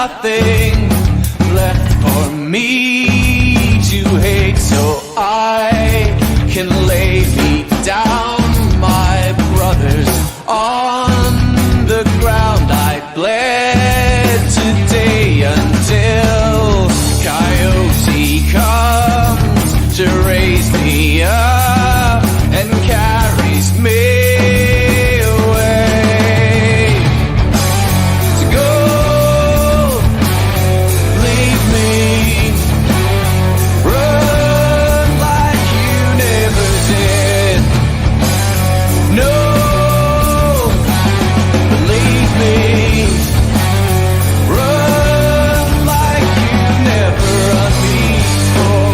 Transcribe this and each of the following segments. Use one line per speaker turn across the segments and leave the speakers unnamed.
nothing left for me to hate, so I can lay me down, my brothers, on the ground. I bled today until Coyote comes to raise me up and carries me away to go. Leave me, run like you never did. No, believe me, run like you never run before.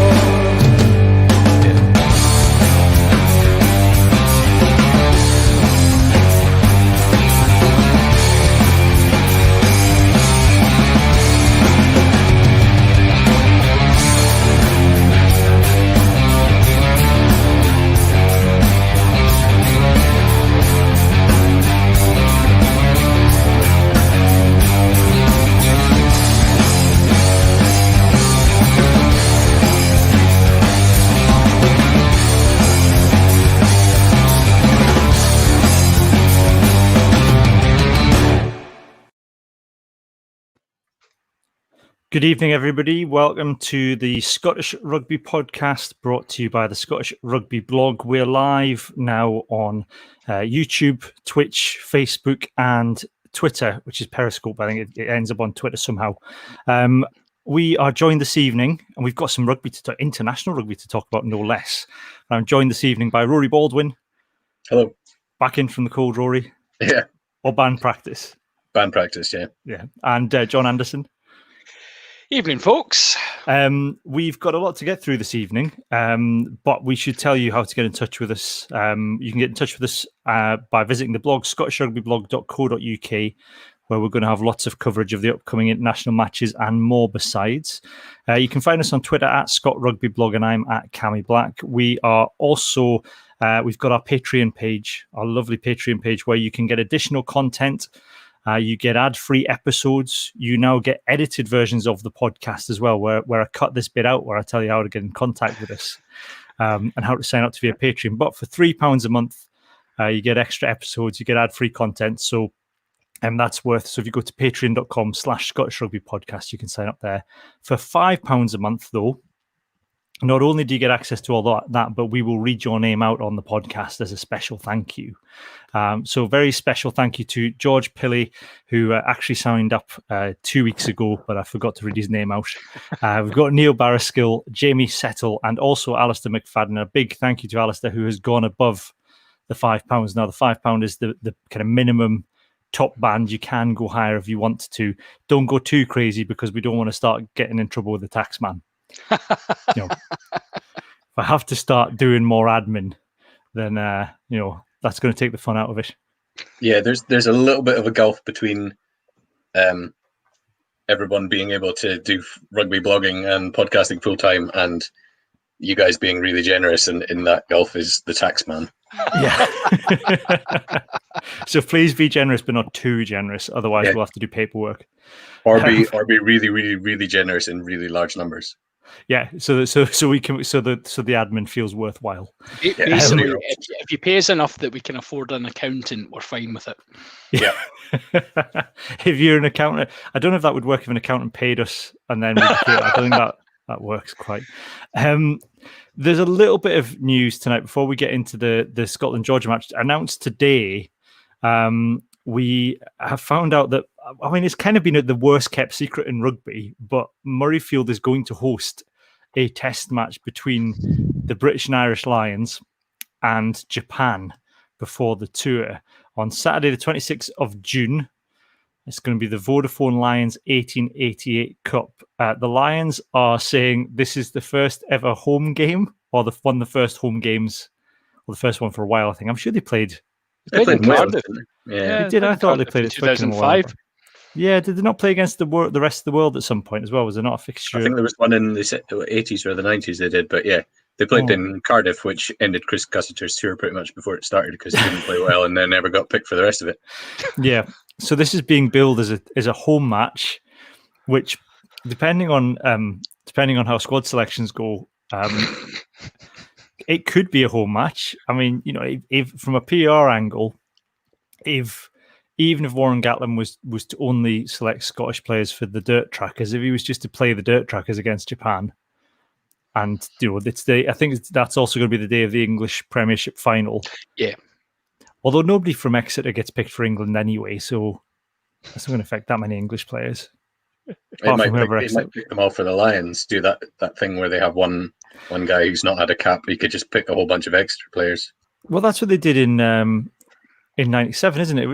Good evening, everybody. Welcome to the Scottish Rugby podcast brought to you by the Scottish Rugby blog. We're live now on YouTube, Twitch, Facebook, and Twitter, which is Periscope. I think it ends up on Twitter somehow. We are joined this evening, and we've got some rugby to talk, international rugby to talk about, no less. I'm joined this evening by Rory Baldwin.
Hello.
Back in from the cold, Rory.
Yeah.
Or band practice.
Band practice, yeah.
Yeah. And John Anderson.
Evening, folks.
We've got a lot to get through this evening, but we should tell you how to get in touch with us. You can get in touch with us by visiting the blog, scottishrugbyblog.co.uk, where we're going to have lots of coverage of the upcoming international matches and more besides. You can find us on Twitter at ScottRugbyBlog, and I'm at Cammy Black. We are also, we've got our Patreon page, our lovely Patreon page, where you can get additional content. You get ad-free episodes. You now get edited versions of the podcast as well, where I cut this bit out, where I tell you how to get in contact with us and how to sign up to be a Patreon. But for £3 a month, you get extra episodes, you get ad-free content. So that's worth. So if you go to patreon.com/Scottish Rugby Podcast, you can sign up there. For £5 a month, though, not only do you get access to all that, but we will read your name out on the podcast as a special thank you. So very special thank you to George Pilley, who actually signed up 2 weeks ago, but I forgot to read his name out. We've got Neil Barraskill, Jamie Settle, and also Alistair McFadden. A big thank you to Alistair, who has gone above the £5. Now, the £5 is the kind of minimum top band. You can go higher if you want to. Don't go too crazy, because we don't want to start getting in trouble with the tax man. If I have to start doing more admin, then that's going to take the fun out of it.
Yeah, there's a little bit of a gulf between everyone being able to do rugby blogging and podcasting full time, and you guys being really generous, and in that gulf is the tax man.
Yeah. So please be generous, but not too generous. Otherwise, we'll have to do paperwork.
Or be really, really, really generous in really large numbers.
Yeah, so we can the admin feels worthwhile.
Basically, if you pay us enough that we can afford an accountant, we're fine with it.
Yeah.
If you're an accountant, I don't know if that would work if an accountant paid us and then I don't think that works quite. There's a little bit of news tonight before we get into the Scotland-Georgia match announced today. We have found out that, I mean, it's kind of been the worst kept secret in rugby, but Murrayfield is going to host a test match between the British and Irish Lions and Japan before the tour on Saturday, the 26th of June. It's going to be the Vodafone Lions 1888 Cup. The Lions are saying this is the first ever home game, or the first home games, or the first one for a while, I think. I'm sure they played
in Cardiff.
Yeah,
they did. I thought they played
in 2005.
Yeah, did they not play against the rest of the world at some point as well? Was there not a fixture?
I think there was one in the 80s or the 90s they did, but yeah, they played in Cardiff, which ended Chris Cussiter's tour pretty much before it started, because he didn't play well and then never got picked for the rest of it.
Yeah, so this is being billed as a home match which, depending on how squad selections go, it could be a home match. I mean, if from a PR angle, even if Warren Gatland was to only select Scottish players for the dirt trackers, if he was just to play the dirt trackers against Japan, and I think that's also going to be the day of the English Premiership final.
Yeah.
Although nobody from Exeter gets picked for England anyway, so that's not going to affect that many English players.
It might pick them all for the Lions. Do that thing where they have one guy who's not had a cap. He could just pick a whole bunch of extra players.
Well, that's what they did in '97, isn't it?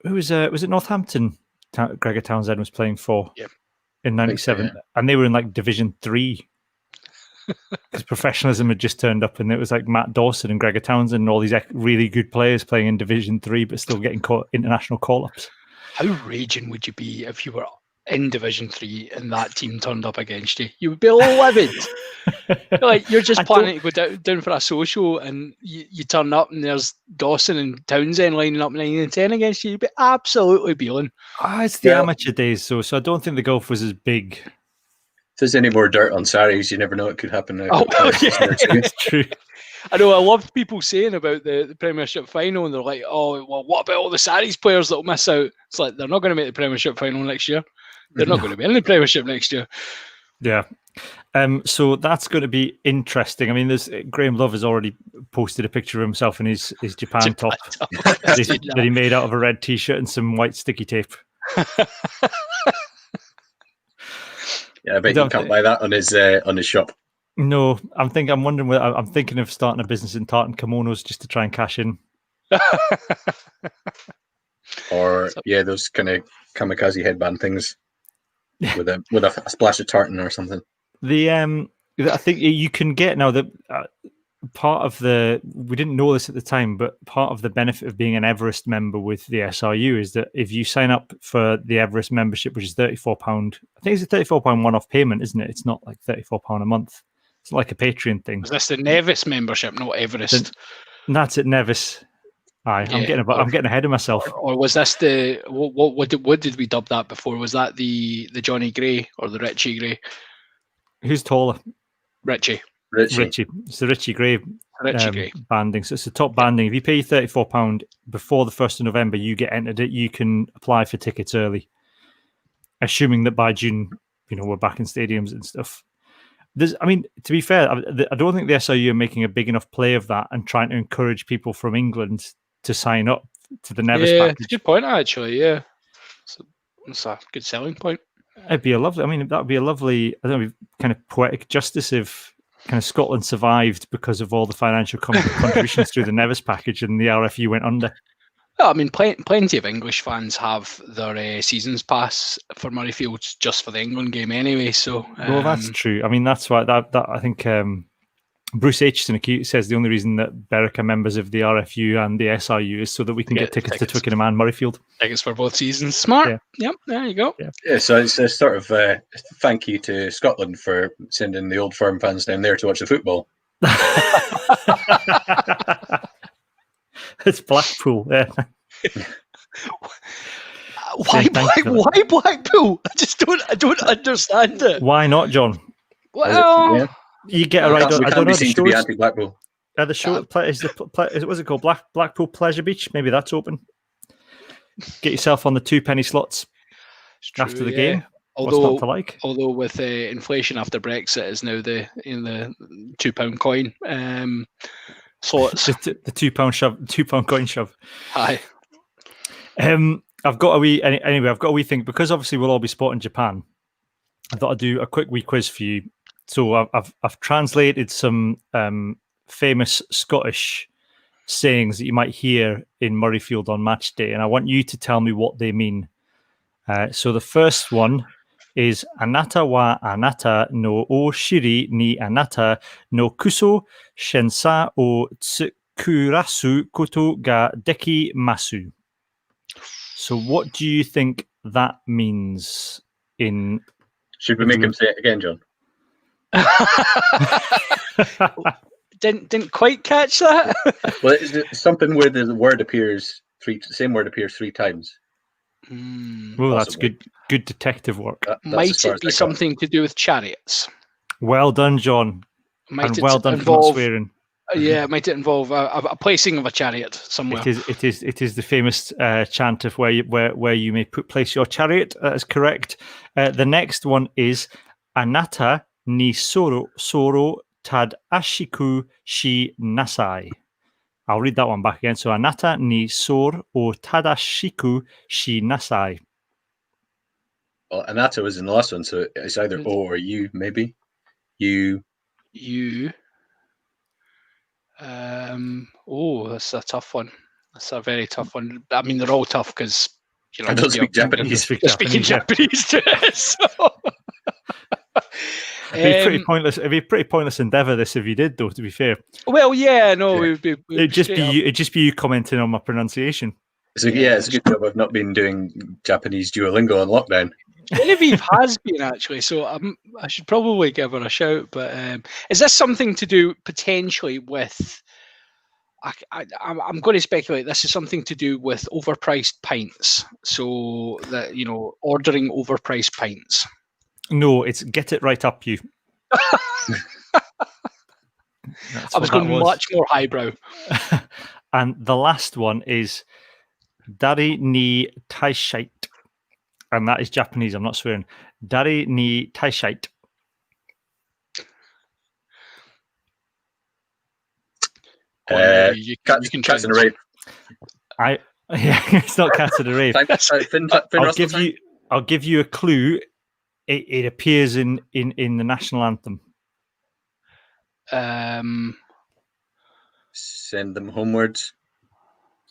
Who was it? Northampton? Gregor Townsend was playing for in '97,
so, yeah.
and they were in like Division 3 because professionalism had just turned up, and it was like Matt Dawson and Gregor Townsend and all these really good players playing in Division 3, but still getting international call-ups.
How raging would you be if you were in Division 3 and that team turned up against you? You would be livid. Like, you're just planning to go down for a social, and you turn up and there's Dawson and Townsend lining up 9 and 10 against you. You'd be absolutely beeling.
It's the amateur days, so I don't think the gulf was as big.
If there's any more dirt on Saris, you never know what could happen.
It's true.
I know, I love people saying about the Premiership final, and they're like, oh, well, what about all the Saris players that will miss out? It's like, they're not going to make the Premiership final next year. They're not going to be in the Premiership next year.
Yeah. So that's going to be interesting. I mean, Graham Love has already posted a picture of himself in his Japan top that he made out of a red T-shirt and some white sticky tape.
Yeah, I bet you can't buy that on his shop.
No, I'm thinking of starting a business in tartan kimonos just to try and cash in.
Or those kind of kamikaze headband things with a splash of tartan or something.
I think you can get now that part of we didn't know this at the time, but part of the benefit of being an Everest member with the SRU is that if you sign up for the Everest membership, which is £34, I think it's a £34 one-off payment, isn't it? It's not like £34 a month. It's like a Patreon thing.
Is this the Nevis membership, not Everest?
That's at Nevis. Aye, yeah, I'm getting ahead of myself.
Or was this the what did we dub that before? Was that the Johnny Gray or the Richie Gray?
Who's taller?
Richie.
It's the Richie Gray banding. So it's the top banding. If you pay £34 before the 1st of November, you get entered it. You can apply for tickets early, assuming that by June, we're back in stadiums and stuff. To be fair, I don't think the SRU are making a big enough play of that and trying to encourage people from England to sign up to the Nevis package.
It's a good point, actually. Yeah, it's a good selling point.
It'd be that would be a lovely, kind of poetic justice if kind of Scotland survived because of all the financial contributions through the Nevis package and the RFU went under.
Well, I mean, plenty of English fans have their seasons pass for Murrayfield just for the England game anyway. So,
well, that's true. I mean, that's why that I think Bruce Aitchison says the only reason that Berwick are members of the RFU and the SRU is so that we can get tickets to Twickenham and Murrayfield.
Tickets for both seasons. Smart. Yeah. Yep. There you go.
Yeah. So it's a sort of thank you to Scotland for sending the Old Firm fans down there to watch the football.
It's Blackpool. Yeah.
Why Blackpool? I don't understand it.
Why not, John?
Well,
you get a right.
I don't know. To be anti-Blackpool.
The show what's it called? Blackpool Pleasure Beach. Maybe that's open. Get yourself on the 2-penny slots after the game.
Although,
what's not to like?
Although with inflation after Brexit is now the £2 coin. Slots.
The £2 coin shove.
Aye.
I've got a wee thing because obviously we'll all be spotting Japan. I thought I'd do a quick wee quiz for you. So I've translated some famous Scottish sayings that you might hear in Murrayfield on match day, and I want you to tell me what they mean. So the first one is Anata wa anata no o shiri ni anata no kuso shensa o tsukurasu koto ga deki masu. So what do you think that means in...
Should we make him say it again, John?
Didn't quite catch that.
Well, it's something where the word appears same word appears 3 times.
Well, that's
Possibly.
good detective work.
That's as
Might
far
it
as
be
I got.
something to do with chariots?
Well done, John.
Might
And
it
well done for not
involve?
swearing.
Yeah, might it involve a placing of a chariot somewhere?
It is the famous chant of where you may place your chariot. That is correct. The next one is Anata ni soro tad ashiku shi nasai. I'll read that one back again. So Anata ni sor o tadashiku shi nasai.
Well, Anata was in the last one, so it's either O or U, maybe. You.
Oh, that's a tough one. That's a very tough one. I mean, they're all tough because
I don't speak Japanese.
speak
You're speaking Japanese to us. So.
It'd be pretty pointless. It'd be a pretty pointless endeavour. This, if you did, though. To be fair,
Well, yeah, no,
Yeah.
it'd just be you commenting on my pronunciation.
So yeah, it's a good job I've not been doing Japanese Duolingo on lockdown.
Genevieve has been actually, so I should probably give her a shout. But is this something to do potentially with? I'm going to speculate. This is something to do with overpriced pints. So that ordering overpriced pints.
No, it's get it right up you.
I was going much more highbrow.
And the last one is Dari ni taishite. And that is Japanese, I'm not swearing. Dari ni taishite.
You can try
Cats in a Rave.
It's not Cat in the Rave. I'll give you a clue. It appears in the national anthem.
Send them homewards.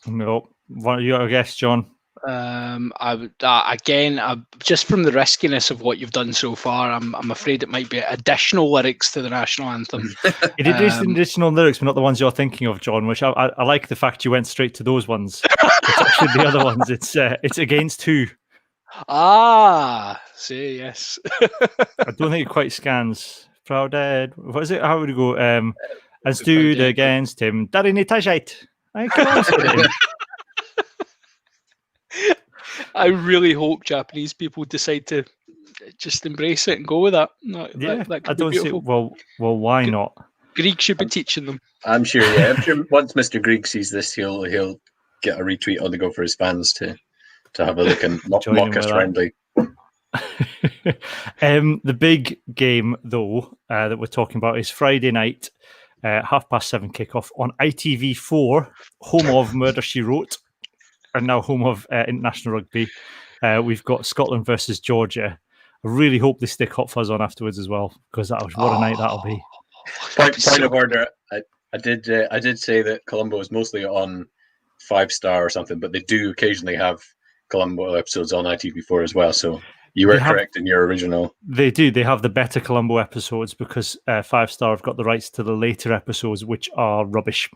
No, what are your guess, John?
I would again, just from the riskiness of what you've done so far, I'm afraid it might be additional lyrics to the national anthem.
It is additional lyrics, but not the ones you're thinking of, John. Which I like the fact you went straight to those ones. It's actually the other ones. It's against who?
See, yes.
I don't think it quite scans. Proud Ed. What is it? How would it go? And stood against him. Daddy ni taishite.
I really hope Japanese people decide to just embrace it and go with that. That
I don't see. Well, why not?
Greek should be teaching them.
I'm sure. Yeah, I'm sure once Mr. Greek sees this, he'll get a retweet on the Go for his fans to have a look and mock us friendly.
The big game, though, that we're talking about is Friday night, 7:30 kickoff on ITV4, home of Murder, She Wrote, and now home of International Rugby. We've got Scotland versus Georgia. I really hope they stick Hot Fuzz on afterwards as well, because what a night that'll be.
Point of order. I did say that Colombo is mostly on 5 Star or something, but they do occasionally have Colombo episodes on ITV4 as well. So you were correct in your original.
They do. They have the better Colombo episodes because 5 Star have got the rights to the later episodes, which are rubbish.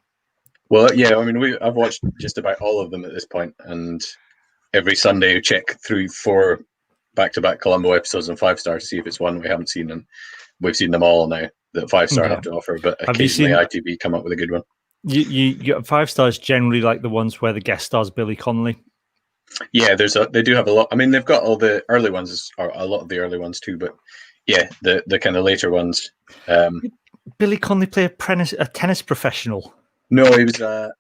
Well, yeah. I mean, I've watched just about all of them at this point, and every Sunday I check through 4 back-to-back Colombo episodes on 5 Star to see if it's one we haven't seen, and we've seen them all now that 5 Star have to offer. But occasionally ITV come up with a good one.
You 5 Stars generally like the ones where the guest stars Billy Connolly.
Yeah, they do have a lot. I mean, they've got all the early ones, or a lot of the early ones too. But yeah, the kind of later ones.
Billy Connolly play a tennis professional.
No,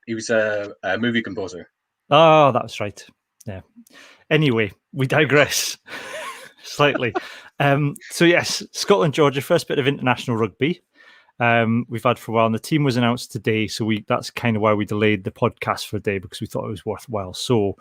he was a movie composer.
Oh, that's right. Yeah. Anyway, we digress slightly. So yes, Scotland, Georgia, first bit of international rugby we've had for a while, and the team was announced today. So that's kind of why we delayed the podcast for a day, because we thought it was worthwhile. So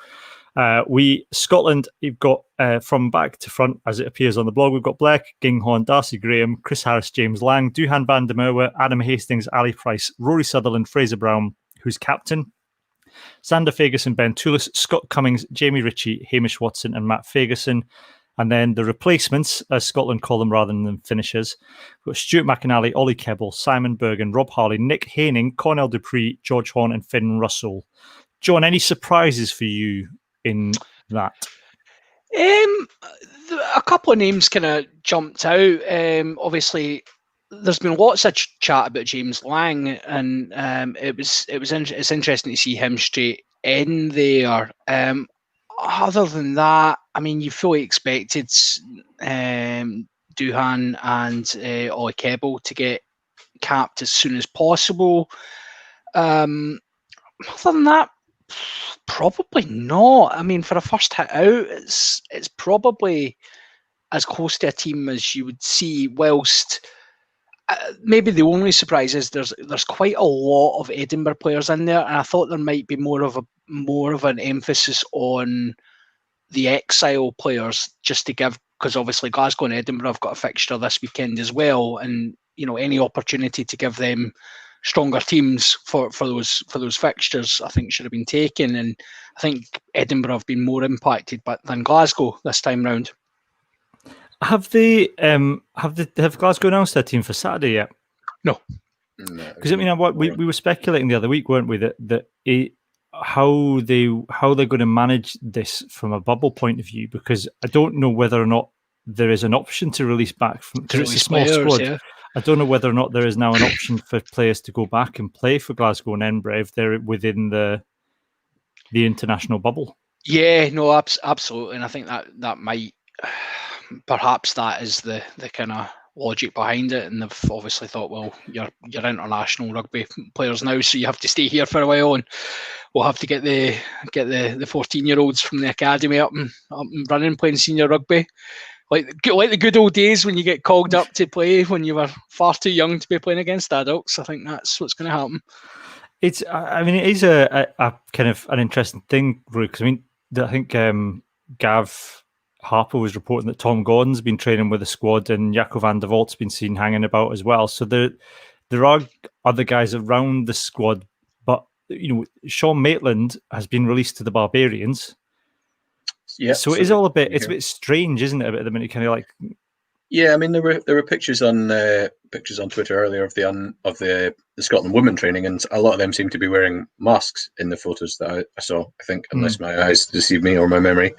Scotland, you've got from back to front, as it appears on the blog, we've got Blair Ginghorn, Darcy Graham, Chris Harris, James Lang, Duhan van der Merwe, Adam Hastings, Ali Price, Rory Sutherland, Fraser Brown, who's captain, Sander Ferguson, Ben Toulis, Scott Cummings, Jamie Ritchie, Hamish Watson, and Matt Ferguson. And then the replacements, as Scotland call them rather than finishers, we've got Stuart McInally, Ollie Kebble, Simon Bergen, Rob Harley, Nick Haining, Cornell Dupree, George Horn, and Finn Russell. John, any surprises for you in that?
A couple of names kind of jumped out. Obviously, there's been lots of chat about James Lang, and it's interesting to see him straight in there. other than that, I mean, you fully expected Duhan and Oikebo to get capped as soon as possible. Other than that, probably not. I mean, for a first hit out, it's probably as close to a team as you would see. Whilst maybe the only surprise is there's quite a lot of Edinburgh players in there, and I thought there might be more of an emphasis on the exile players, just to give, because obviously Glasgow and Edinburgh have got a fixture this weekend as well, and any opportunity to give them stronger teams for those fixtures, I think should have been taken. And I think Edinburgh have been more impacted than Glasgow this time round.
Have Glasgow announced their team for Saturday yet?
No.
Because I mean, we were speculating the other week, weren't we, how they're going to manage this from a bubble point of view? Because I don't know whether or not there is an option to release back because it's a small squad. Yeah. I don't know whether or not there is now an option for players to go back and play for Glasgow and Edinburgh if they're within the international bubble.
Yeah, no, absolutely, and I think that might, perhaps that is the kind of logic behind it, and they've obviously thought, well, you're international rugby players now, so you have to stay here for a while, and we'll have to get the 14-year-olds from the academy up and running, playing senior rugby. Like the good old days when you get called up to play when you were far too young to be playing against adults. I think that's what's going to happen.
It is a kind of an interesting thing, because I think Gav Harper was reporting that Tom Gordon's been training with the squad and Jaco van der Volt's been seen hanging about as well. So there are other guys around the squad, but Sean Maitland has been released to the Barbarians. Yeah, so it is all a bit strange, isn't it? At the minute, kind of like.
Yeah, I mean there were pictures on Twitter earlier of the Scotland women training, and a lot of them seem to be wearing masks in the photos that I saw. I think, unless my eyes deceive me or my memory.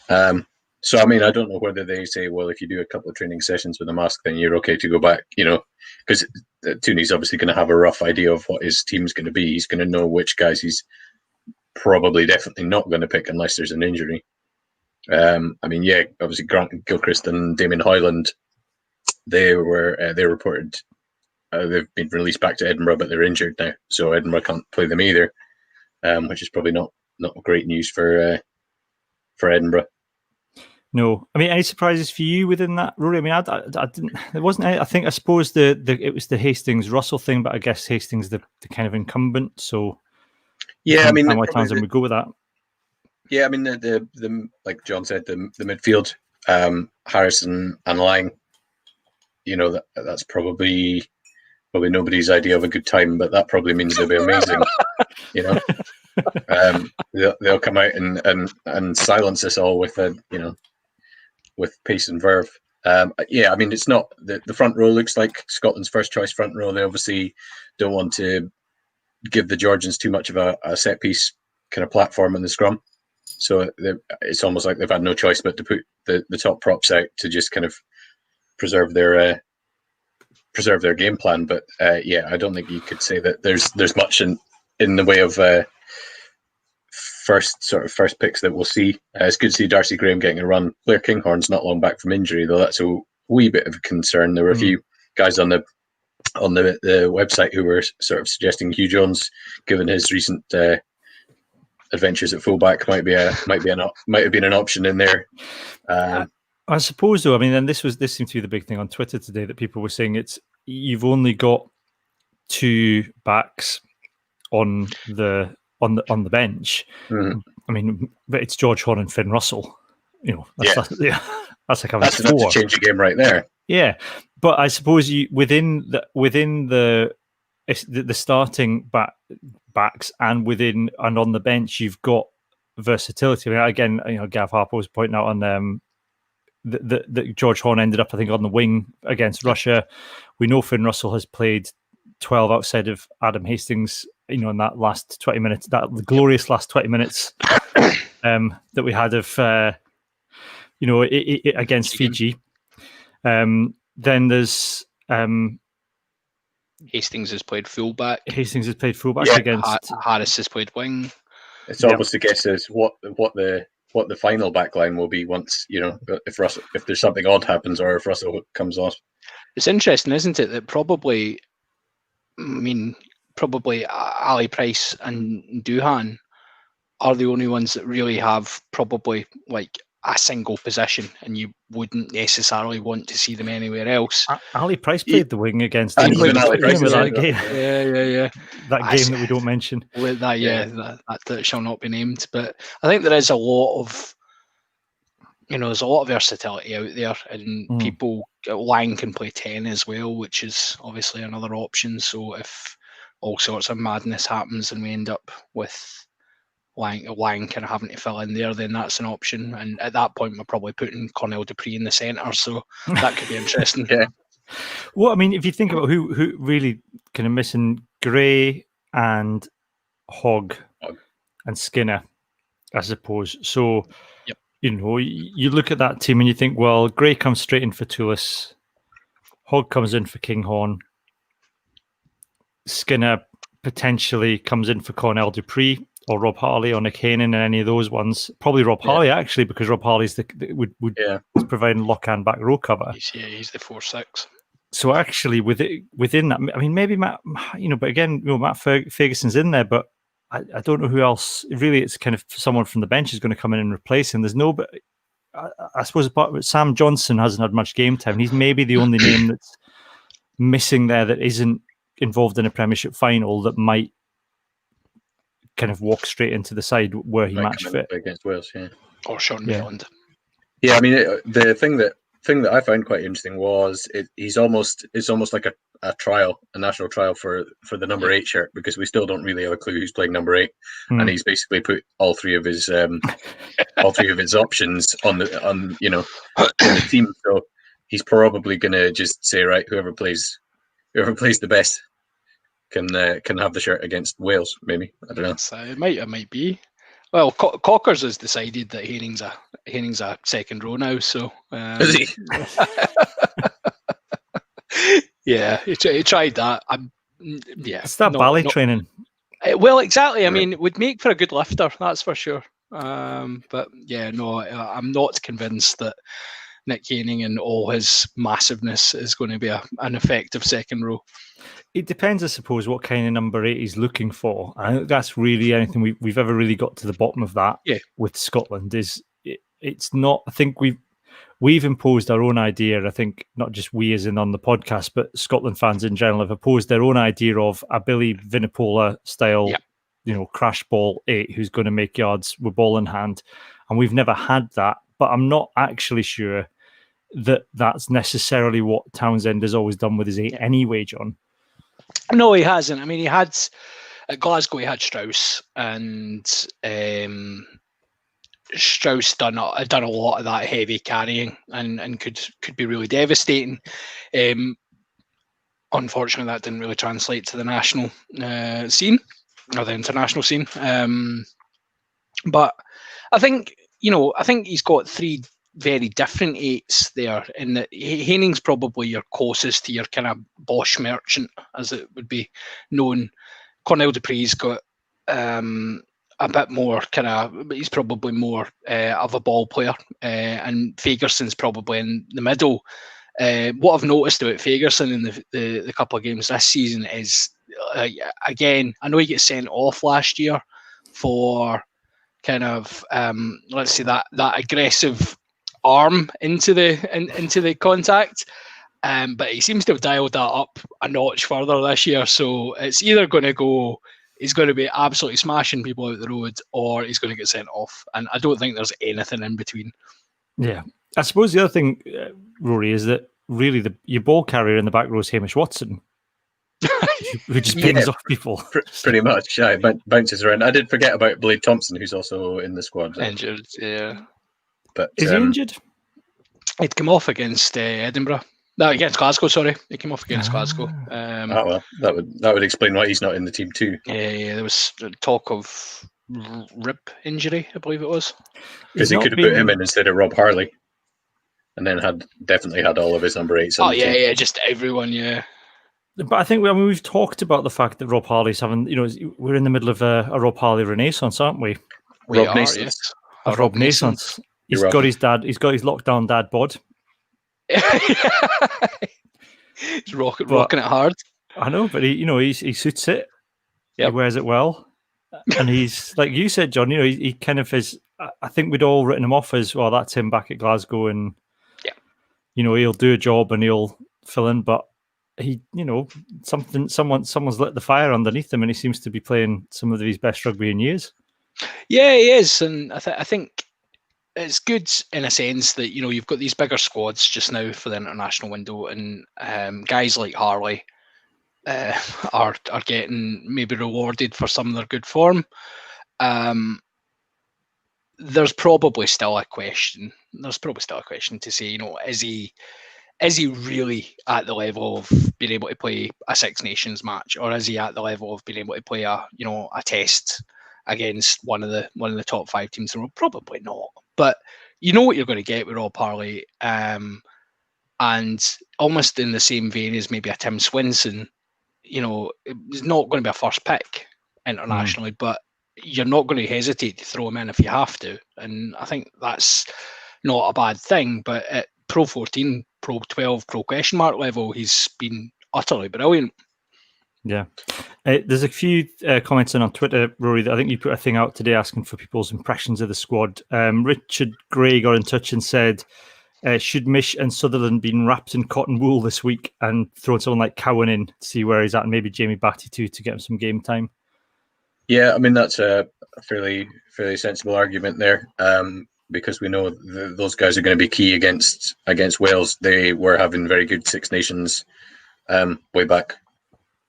So I mean, I don't know whether they say, well, if you do a couple of training sessions with a mask, then you're okay to go back. Because Tooney's obviously going to have a rough idea of what his team's going to be. He's going to know which guys he's definitely not going to pick unless there's an injury. Obviously Grant Gilchrist and Damien Hoyland, they reported they've been released back to Edinburgh, but they're injured now, so Edinburgh can't play them either, which is probably not great news for Edinburgh.
No, I mean, any surprises for you within that, Rory? I mean, I didn't. There wasn't. I suppose it was the Hastings Russell thing, but I guess Hastings the kind of incumbent. So
yeah, I mean,
how many times we go with that?
Yeah, I mean, the like John said, the midfield, Harrison and Lang, that's probably nobody's idea of a good time, but that probably means they'll be amazing. They'll come out and silence us all with with pace and verve. I mean, it's not the front row looks like Scotland's first choice front row. They obviously don't want to give the Georgians too much of a set piece kind of platform in the scrum. So it's almost like they've had no choice but to put the top props out to just kind of preserve their game plan. But I don't think you could say that there's much in the way of first picks that we'll see. It's good to see Darcy Graham getting a run. Blair Kinghorn's not long back from injury, though that's a wee bit of a concern. There were a few guys on the website who were sort of suggesting Hugh Jones, given his recent adventures at fullback, might have been an option in there.
I suppose, though. I mean, and this seemed to be the big thing on Twitter today, that people were saying you've only got two backs on the bench. Mm-hmm. I mean, but it's George Horn and Finn Russell. That's like having
that's enough to change the game right there.
Yeah, but I suppose within the starting backs and on the bench, you've got versatility. I mean, again, Gav Harper was pointing out on that George Horn ended up, I think, on the wing against Russia. We know Finn Russell has played 12 outside of Adam Hastings, in that last 20 minutes, that glorious last 20 minutes that we had of, against Fiji. Then there's
Hastings has played fullback.
Against
Harris has played wing.
It's almost a guess as what the what the final backline will be once, if there's something odd happens or if Russell comes off.
It's interesting, isn't it, that probably Ali Price and Doohan are the only ones that really have probably like a single position, and you wouldn't necessarily want to see them anywhere else.
Ali Price played the wing against
And
England
even Ali Price
with
is
that
in
game.
Yeah.
That game that we don't mention.
With that shall not be named. But I think there is a lot of, there's a lot of versatility out there, and people. Lang can play 10 as well, which is obviously another option. So if all sorts of madness happens and we end up with Lang kind of having to fill in there, then that's an option. And at that point, we're probably putting Cornell Dupree in the centre, so that could be interesting.
Yeah.
Well, I mean, if you think about who really kind of missing, Gray and Hogg and Skinner, I suppose. So, you look at that team and you think, well, Gray comes straight in for Toulouse, Hogg comes in for Kinghorn, Skinner potentially comes in for Cornell Dupree or Rob Harley or Nick Hainan and any of those ones. Probably Rob Harley, actually, because Rob Harley's would providing lock and back row cover.
He's the 4-6.
So actually, within that, I mean, maybe Matt, but again, Matt Ferguson's in there, but I don't know who else. Really, it's kind of someone from the bench is going to come in and replace him. There's no, but I suppose Sam Johnson hasn't had much game time. He's maybe the only name that's missing there that isn't involved in a Premiership final that might kind of walk straight into the side where he match fit
against Wales. Yeah,
or Sean Maitland.
Yeah, I mean, the thing that I found quite interesting was it's almost like a trial, a national trial for the number 8 shirt, because we still don't really have a clue who's playing number 8, and he's basically put all three of his options on the team. So he's probably going to just say, right, whoever plays the best can have the shirt against Wales. Maybe, I don't know.
So it might be. Well, Cockers has decided that Hanning's a second row now, so
Is he?
Yeah, he tried that.
It's that ballet training.
Well, exactly. I mean, it would make for a good lifter, that's for sure. But yeah, no, I'm not convinced that Nick Haining and all his massiveness is going to be an effective second row.
It depends, I suppose, what kind of number 8 he's looking for. I think that's really anything we've ever really got to the bottom of that with Scotland. It's not. I think we've imposed our own idea. I think not just we as in on the podcast, but Scotland fans in general have imposed their own idea of a Billy Vunipola style, crash ball 8 who's going to make yards with ball in hand, and we've never had that. But I'm not actually sure that that's necessarily what Townsend has always done with his 8 anyway, John.
No, he hasn't. I mean, he had at Glasgow, he had Strauss, and Strauss done a lot of that heavy carrying and could be really devastating. Unfortunately, that didn't really translate to the national scene or the international scene. But I think he's got 3 very different 8s there. In that Haining's probably your closest to your kind of Bosch merchant, as it would be known. Cornell Dupree's got a bit more he's probably more of a ball player, and Fagerson's probably in the middle. What I've noticed about Fagerson in the couple of games this season is, again, I know he gets sent off last year for kind of let's say that aggressive arm into the contact, but he seems to have dialed that up a notch further this year. So it's either going to go, he's going to be absolutely smashing people out the road, or he's going to get sent off, and I don't think there's anything in between.
Yeah, I suppose the other thing, Rory, is that really your ball carrier in the back row is Hamish Watson, who just pings off people.
Pretty much, yeah, bounces around. I did forget about Blade Thompson, who's also in the squad.
Injured, yeah.
But
is he injured?
He'd come off against Edinburgh. No, against Glasgow. Sorry, he came off against Glasgow.
Well, that would explain why he's not in the team too.
Yeah. There was talk of rib injury, I believe it was.
Because he could have put him in instead of Rob Harley, and then definitely had all of his number 8s.
Oh yeah, just everyone, yeah.
But I think we've talked about the fact that Rob Harley's having, we're in the middle of a Rob Harley renaissance, aren't we?
We are, yes.
Rob Naissance. He's got his dad. He's got his lockdown dad bod.
He's rocking it hard.
I know, but he suits it.
Yep.
He wears it well, and he's like you said, John. He kind of is. I think we'd all written him off as well. That's him back at Glasgow, and he'll do a job and he'll fill in. But he, someone's lit the fire underneath him, and he seems to be playing some of his best rugby in years.
Yeah, he is, and I think it's good in a sense that you've got these bigger squads just now for the international window, and guys like Harley are getting maybe rewarded for some of their good form. There's probably still a question. To say, is he really at the level of being able to play a Six Nations match, or is he at the level of being able to play a test against one of the top 5 teams in the world? Probably not. But you know what you're going to get with Rob Harley, and almost in the same vein as maybe a Tim Swinson. He's not going to be a first pick internationally, but you're not going to hesitate to throw him in if you have to. And I think that's not a bad thing. But at Pro 14, Pro 12, Pro question mark level, he's been utterly brilliant. Yeah.
There's a few comments in on Twitter, Rory, that I think you put a thing out today asking for people's impressions of the squad. Richard Gray got in touch and said, should Mish and Sutherland been wrapped in cotton wool this week and thrown someone like Cowan in to see where he's at, and maybe Jamie Batty too to get him some game time?
Yeah, I mean, that's a fairly sensible argument there, because we know those guys are going to be key against Wales. They were having very good Six Nations way back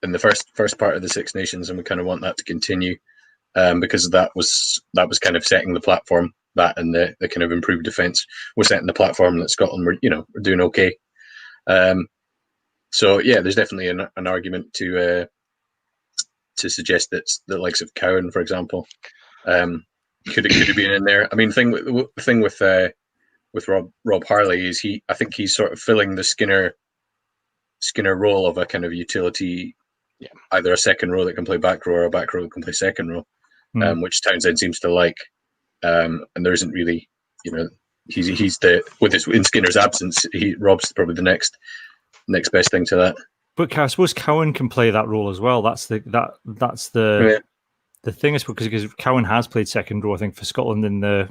in the first part of the Six Nations, and we kind of want that to continue, because that was kind of setting the platform. That and the kind of improved defence were setting the platform that Scotland were doing okay. So yeah, there's definitely an argument to suggest that the likes of Cowan, for example, could have been in there. I mean, the thing with Rob Harley is I think he's sort of filling the Skinner role of a kind of utility, either a second row that can play back row or a back row that can play second row, which Townsend seems to like. And there isn't really, he's in Skinner's absence, Rob's probably the next best thing to that.
But I suppose Cowan can play that role as well. That's the thing, is because Cowan has played second row, I think, for Scotland in the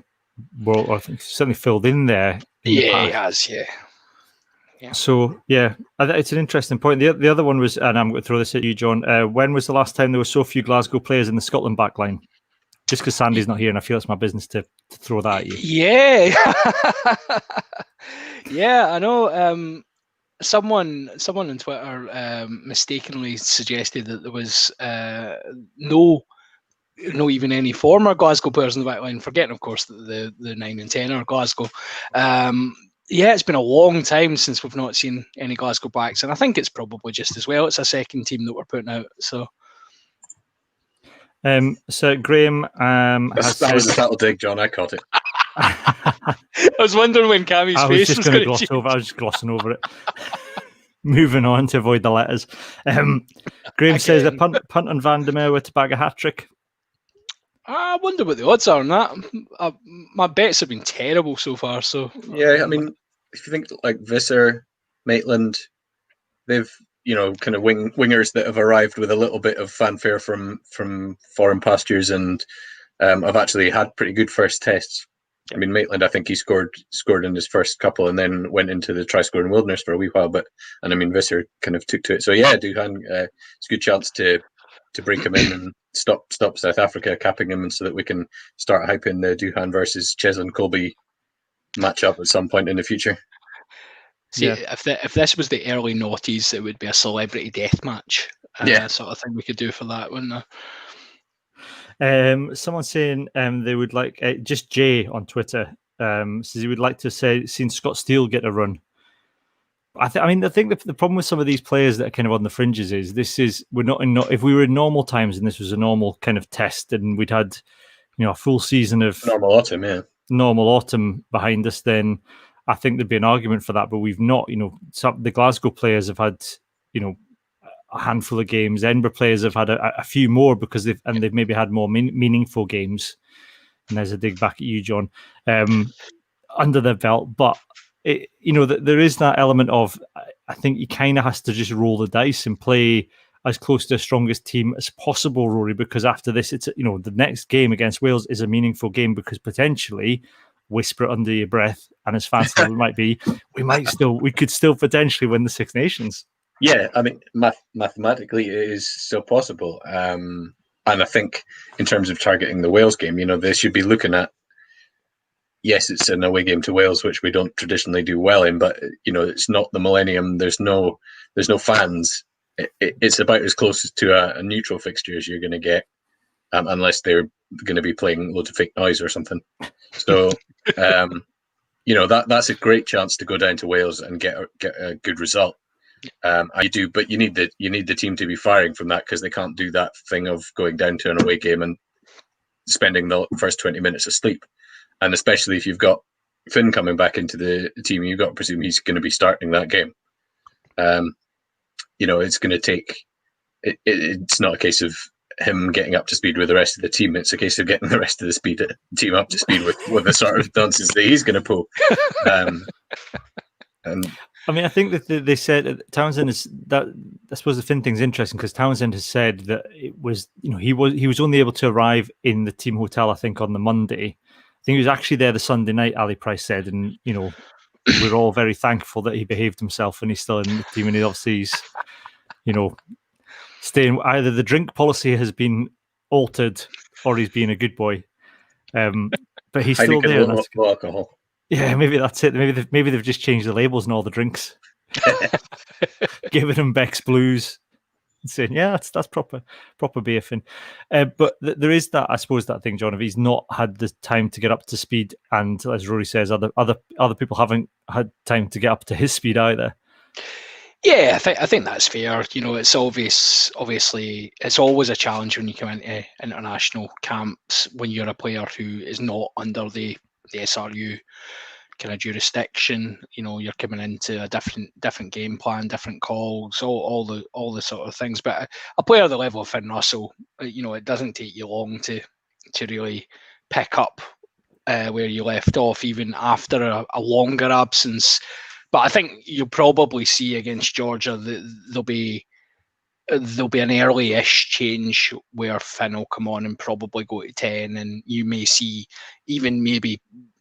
world. Or I think certainly filled in there.
He has. Yeah.
So yeah, it's an interesting point. The other one was, and I'm going to throw this at you, John. When was the last time there were so few Glasgow players in the Scotland backline? Just because Sandy's not here, and I feel it's my business to throw that at you.
Yeah, yeah, I know. Someone on Twitter mistakenly suggested that there was no even any former Glasgow players in the backline. Forgetting, of course, that the 9 and 10 are Glasgow. Yeah, it's been a long time since we've not seen any Glasgow backs, and I think it's probably just as well. It's a second team that we're putting out, so.
So Graham
that was a subtle dig, John. I caught it.
I was wondering when Cammy's face was going to gloss
over. I was just glossing over it. Moving on to avoid the letters. Graham says that Punt and Van der Merwe to bag a hat trick.
I wonder what the odds are on that. My bets have been terrible so far. So
yeah, I mean, if you think like Visser, Maitland, they've kind of wingers that have arrived with a little bit of fanfare from foreign pastures, and have actually had pretty good first tests. I mean, Maitland, I think he scored in his first couple, and then went into the try scoring wilderness for a wee while. And I mean, Visser kind of took to it. So yeah, Duhan, it's a good chance to bring him in and stop South Africa capping him, and so that we can start hyping the Duhan versus Cheslin Colby matchup at some point in the future.
See, if this was the early noughties, it would be a celebrity death match, sort of thing we could do for that, wouldn't
there? Someone saying they would like, just Jay on Twitter says he would like to seen Scott Steele get a run. I think the problem with some of these players that are kind of on the fringes is we're not if we were in normal times and this was a normal kind of test and we'd had a full season of normal autumn behind us, then I think there'd be an argument for that, but we've not. The Glasgow players have had, a handful of games. Edinburgh players have had a few more because they've maybe had more meaningful games. and there's a dig back at you, John, under their belt. But there is that element of, I think he kind of has to just roll the dice and play as close to the strongest team as possible, Rory, because after this, it's the next game against Wales is a meaningful game, because potentially, whisper it under your breath, and as fanciful as it might be, we could still potentially win the Six Nations.
Yeah, I mean, mathematically, it is still possible. And I think in terms of targeting the Wales game, they should be looking at, yes, it's an away game to Wales, which we don't traditionally do well in, but it's not the Millennium. There's no fans. It's about as close to a neutral fixture as you're going to get, unless they're going to be playing loads of fake noise or something. So, that's a great chance to go down to Wales and get a good result. But you need the team to be firing from that, because they can't do that thing of going down to an away game and spending the first 20 minutes asleep. And especially if you've got Finn coming back into the team, you've got to presume he's going to be starting that game. It's going to take. It's not a case of him getting up to speed with the rest of the team. It's a case of getting the rest of the team up to speed with the sort of nonsense that he's going to pull. And
I mean, I think that they said Townsend is that. I suppose the Finn thing's interesting, because Townsend has said that it was, he was only able to arrive in the team hotel, I think, on the Monday. I think he was actually there the Sunday night, Ali Price said, and we're all very thankful that he behaved himself and he's still in the team, and he obviously is, staying. Either the drink policy has been altered or he's being a good boy, but he's still there.
Alcohol.
Yeah, maybe that's it. Maybe they've just changed the labels and all the drinks, giving him Beck's Blues, and saying, "Yeah, that's proper beer, Finn." But there is that, I suppose, that thing, John, if he's not had the time to get up to speed, and as Rory says, other people haven't had time to get up to his speed either.
Yeah, I think that's fair. It's obvious. Obviously, it's always a challenge when you come into international camps when you're a player who is not under the SRU kind of jurisdiction. You're coming into a different game plan, different calls, all the sort of things. But a player at the level of Finn Russell, it doesn't take you long to really pick up where you left off, even after a longer absence. But I think you'll probably see against Georgia that there'll be an early-ish change where Finn will come on and probably go to 10, and you may see, even maybe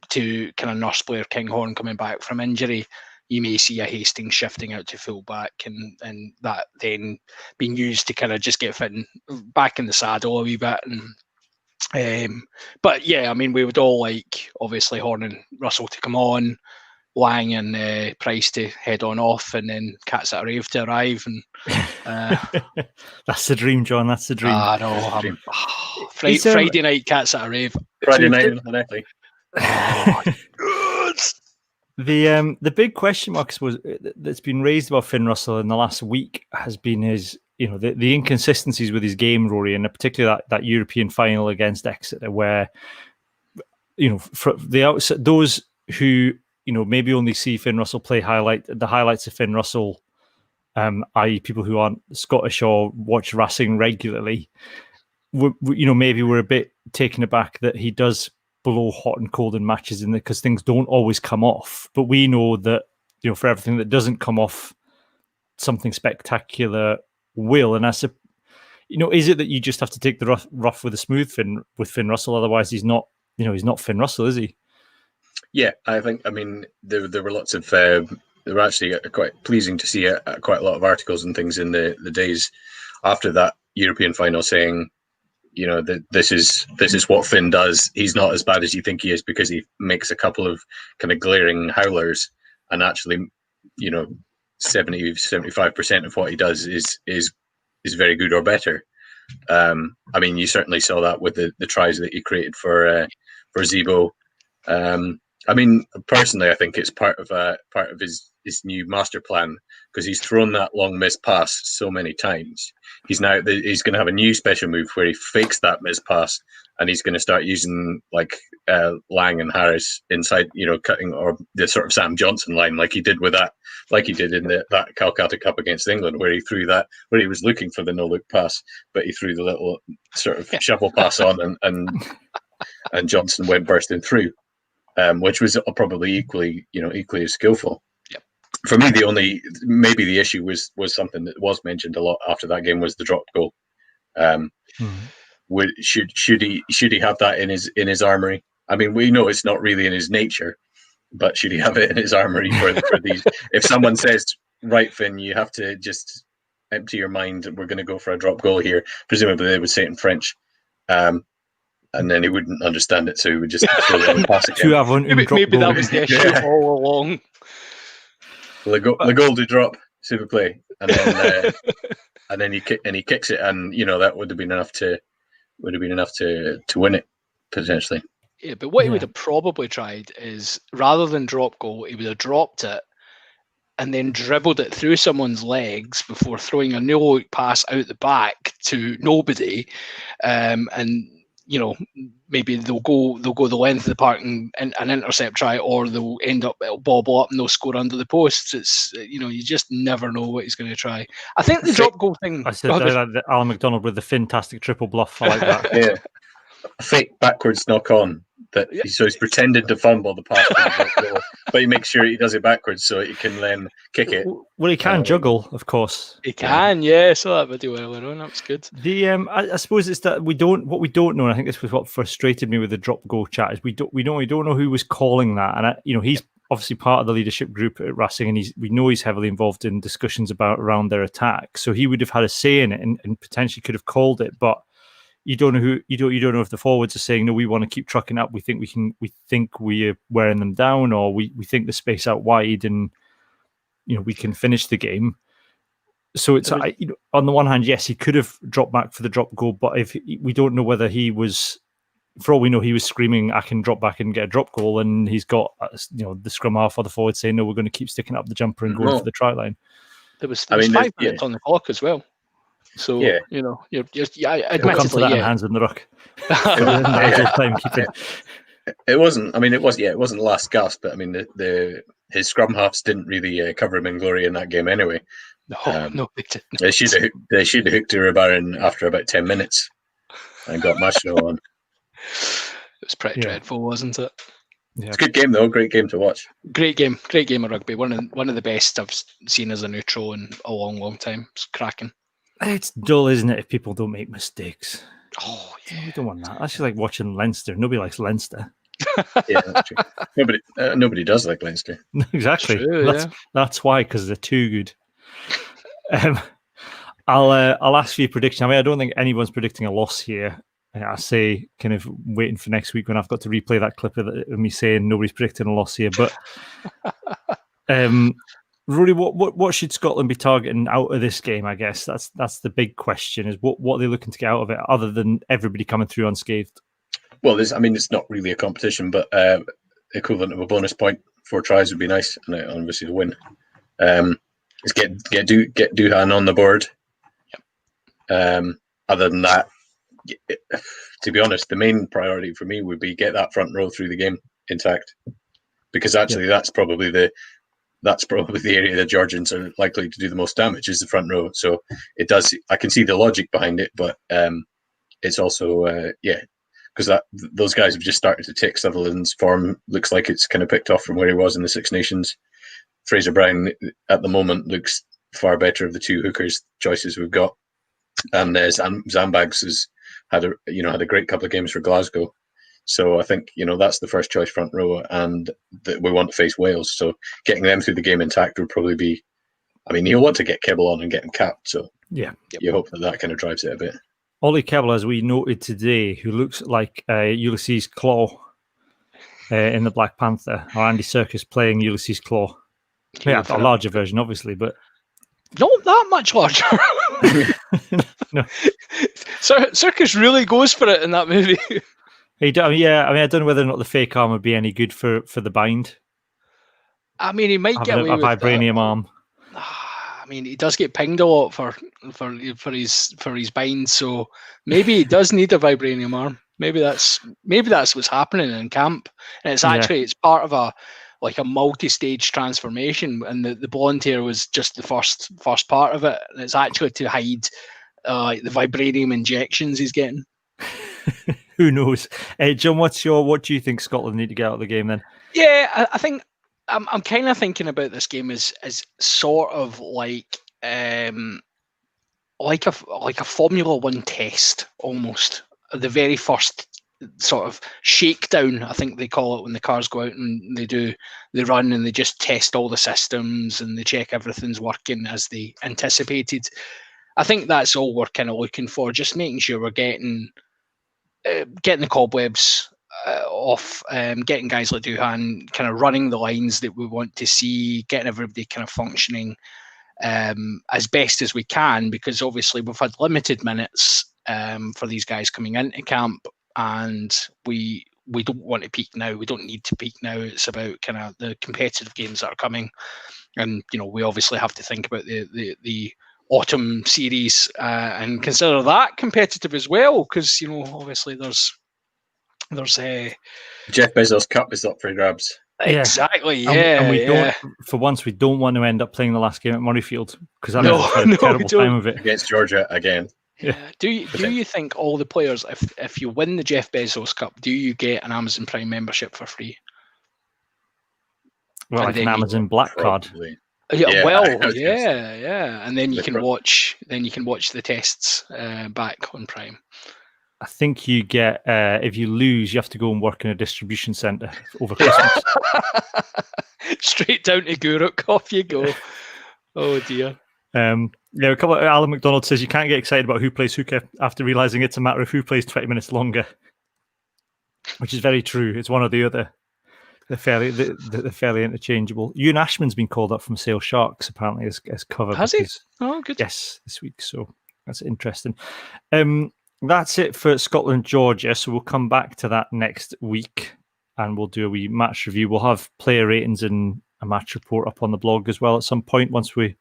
to kind of nurse Blair Kinghorn coming back from injury, you may see a Hastings shifting out to full-back, and that then being used to kind of just get Finn back in the saddle a wee bit. But yeah, I mean, we would all like, obviously, Horn and Russell to come on, Lang and Price to head on off, and then Cats at a Rave to arrive. And
that's the dream, John. That's the dream.
No, Friday night Cats at a Rave.
Friday night, definitely.
The big question mark, I suppose, that's been raised about Finn Russell in the last week has been his, the inconsistencies with his game, Rory, and particularly that European final against Exeter, where, for the outset, those who maybe only see Finn Russell play the highlights of Finn Russell, i.e. people who aren't Scottish or watch Racing regularly, maybe we're a bit taken aback that he does blow hot and cold in matches, because things don't always come off. But we know that, for everything that doesn't come off, something spectacular will. And is it that you just have to take the rough with the smooth with Finn Russell? Otherwise, he's not Finn Russell, is he?
Yeah, I think. I mean, there were lots of. There were actually quite pleasing to see quite a lot of articles and things in the days after that European final saying, that this is what Finn does. He's not as bad as you think he is, because he makes a couple of kind of glaring howlers, and actually, 70-75% of what he does is very good or better. I mean, you certainly saw that with the tries that he created for Zebo. I mean, personally, I think it's part of his new master plan, because he's thrown that long missed pass so many times. He's going to have a new special move where he fakes that missed pass, and he's going to start using Lang and Harris inside, cutting, or the sort of Sam Johnson line, like he did in that Calcutta Cup against England, where he was looking for the no look pass, but he threw the little sort of shovel pass on, and and Johnson went bursting through, which was probably equally as skillful.
Yep.
For me, maybe the issue was something that was mentioned a lot after that game, was the drop goal. Should he have that in his armory? I mean, we know it's not really in his nature, but should he have it in his armory for these? If someone says, right, Finn, you have to just empty your mind, we're going to go for a drop goal here, presumably they would say it in French, and then he wouldn't understand it, so he would just throw it and pass again.
Maybe that was the issue all along.
Le goal du drop, s'il vous plaît, and then he kicks it, and that would have been enough to win it potentially.
Yeah, but what he would have probably tried is, rather than drop goal, he would have dropped it and then dribbled it through someone's legs before throwing a no-look pass out the back to nobody, and maybe they'll go the length of the park and an intercept try, or they'll end up, it'll bobble up and they'll score under the posts. It's you just never know what he's going to try. I think the drop goal thing.
I said that Alan McDonald with the fantastic triple bluff. I like that.
Yeah, a fake backwards knock on. So he's pretending to fumble the pass, but he makes sure he does it backwards so he can then kick it.
Well, he can juggle, of course.
He can, yeah. I saw that video earlier on. That was good.
I suppose it's that we don't know, and I think this was what frustrated me with the drop goal chat, is we don't know who was calling that, and he's obviously part of the leadership group at Racing, and we know he's heavily involved in discussions around their attack, so he would have had a say in it and potentially could have called it, but. You don't know you don't know if the forwards are saying, no, we want to keep trucking up. We think we're wearing them down, or we think the space out wide, and we can finish the game. So it's on the one hand, yes, he could have dropped back for the drop goal, but if we don't know whether he was, for all we know, he was screaming, "I can drop back and get a drop goal," and he's got the scrum half or the forward saying, "No, we're going to keep sticking up the jumper and going for the try line."
There was 5 minutes on the clock as well. So you're just
we'll come to that in hands in the ruck.
It wasn't. I mean, it wasn't the last gasp, but I mean, his scrum halves didn't really cover him in glory in that game anyway.
No, they didn't.
They should have hooked to Rebarin after about 10 minutes and got Mashno on.
It was pretty dreadful, wasn't it?
Yeah. It's a good game though. Great game to watch.
Great game of rugby. One of the best I've seen as a neutral in a long time. It's cracking.
It's dull, isn't it, if people don't make mistakes?
Oh, yeah.
You don't want that. That's like watching Leinster. Nobody likes Leinster.
Yeah, that's true. Nobody does like Leinster.
Exactly.
True,
that's why, because they're too good. I'll ask for your prediction. I mean, I don't think anyone's predicting a loss here. I say kind of waiting for next week when I've got to replay that clip of me saying nobody's predicting a loss here. But Rory, what should Scotland be targeting out of this game? I guess that's the big question: is what are they looking to get out of it, other than everybody coming through unscathed?
Well, it's not really a competition, but equivalent of a bonus point. 4 tries would be nice, and obviously the win. Is get Duhan on the board. Yep. Other than that, to be honest, the main priority for me would be get that front row through the game intact, because actually that's probably the area that Georgians are likely to do the most damage, is the front row. So it does. I can see the logic behind it, but it's also because those guys have just started to tick. Sutherland's form looks like it's kind of picked off from where he was in the Six Nations. Fraser Brown at the moment looks far better of the 2 hookers choices we've got, and Zambags has had a great couple of games for Glasgow. So I think that's the first choice front row, and that we want to face Wales. So getting them through the game intact would probably be. I mean, you'll want to get Kebble on and get him capped. So you hope that kind of drives it a bit.
Ollie Kebble, as we noted today, who looks like Ulysses Claw in the Black Panther, or Andy Serkis playing Ulysses Claw. Yeah, a larger version, obviously, but
not that much larger.
No.
Serkis really goes for it in that movie.
I don't know whether or not the fake arm would be any good for the bind.
I mean, he might get away
a
with
vibranium arm.
I mean, he does get pinged a lot for his bind, so maybe he does need a vibranium arm. Maybe that's what's happening in camp, and it's actually it's part of a multi-stage transformation, and the blonde hair was just the first part of it, and it's actually to hide the vibranium injections he's getting.
Who knows? John, what do you think Scotland need to get out of the game then?
Yeah, I think I'm kind of thinking about this game as sort of like a Formula One test almost. The very first sort of shakedown, I think they call it, when the cars go out and they run and they just test all the systems and they check everything's working as they anticipated. I think that's all we're kind of looking for, just making sure we're getting the cobwebs off, getting guys like Duhan kind of running the lines that we want to see, getting everybody kind of functioning as best as we can, because obviously we've had limited minutes for these guys coming into camp, and we don't want to peak now. We don't need to peak now. It's about kind of the competitive games that are coming, and we obviously have to think about the autumn series and consider that competitive as well, because obviously there's
Jeff Bezos Cup is up for grabs.
Exactly, yeah.
And we don't, for once, we don't want to end up playing the last game at Murrayfield, because I had a terrible time of it
against Georgia again.
Yeah. Do you think all the players, if you win the Jeff Bezos Cup, do you get an Amazon Prime membership for free?
Well, like an Amazon Black Card.
Yeah, and then you can watch the tests back on Prime.
I think you get, if you lose, you have to go and work in a distribution centre over Christmas.
Straight down to Guruk, off you go. Oh dear.
A couple of Alan McDonald says you can't get excited about who plays hooker after realising it's a matter of who plays 20 minutes longer, which is very true. It's one or the other. They're fairly interchangeable. Ewan Ashman's been called up from Sale Sharks apparently as cover.
Has he? Oh, good.
Yes, this week. So that's interesting. That's it for Scotland, Georgia. So we'll come back to that next week and we'll do a wee match review. We'll have player ratings and a match report up on the blog as well at some point once we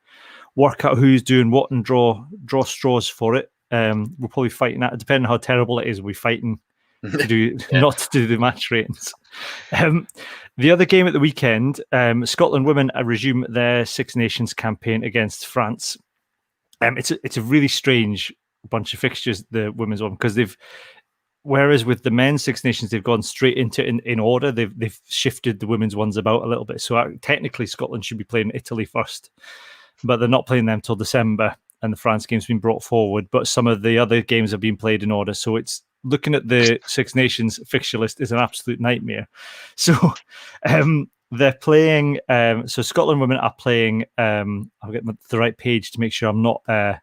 work out who's doing what and draw straws for it. We're probably fighting that. Depending on how terrible it is, we'll be fighting to do not to do the match ratings. The other game at the weekend, Scotland women resume their Six Nations campaign against France. It's a really strange bunch of fixtures, the women's one, because whereas with the men's Six Nations they've gone straight into in order, they've shifted the women's ones about a little bit. So technically Scotland should be playing Italy first, but they're not playing them till December, and the France game's been brought forward. But some of the other games have been played in order, so it's looking at the Six Nations fixture list is an absolute nightmare. So they're playing. So Scotland women are playing. I'll get the right page to make sure I'm not. I've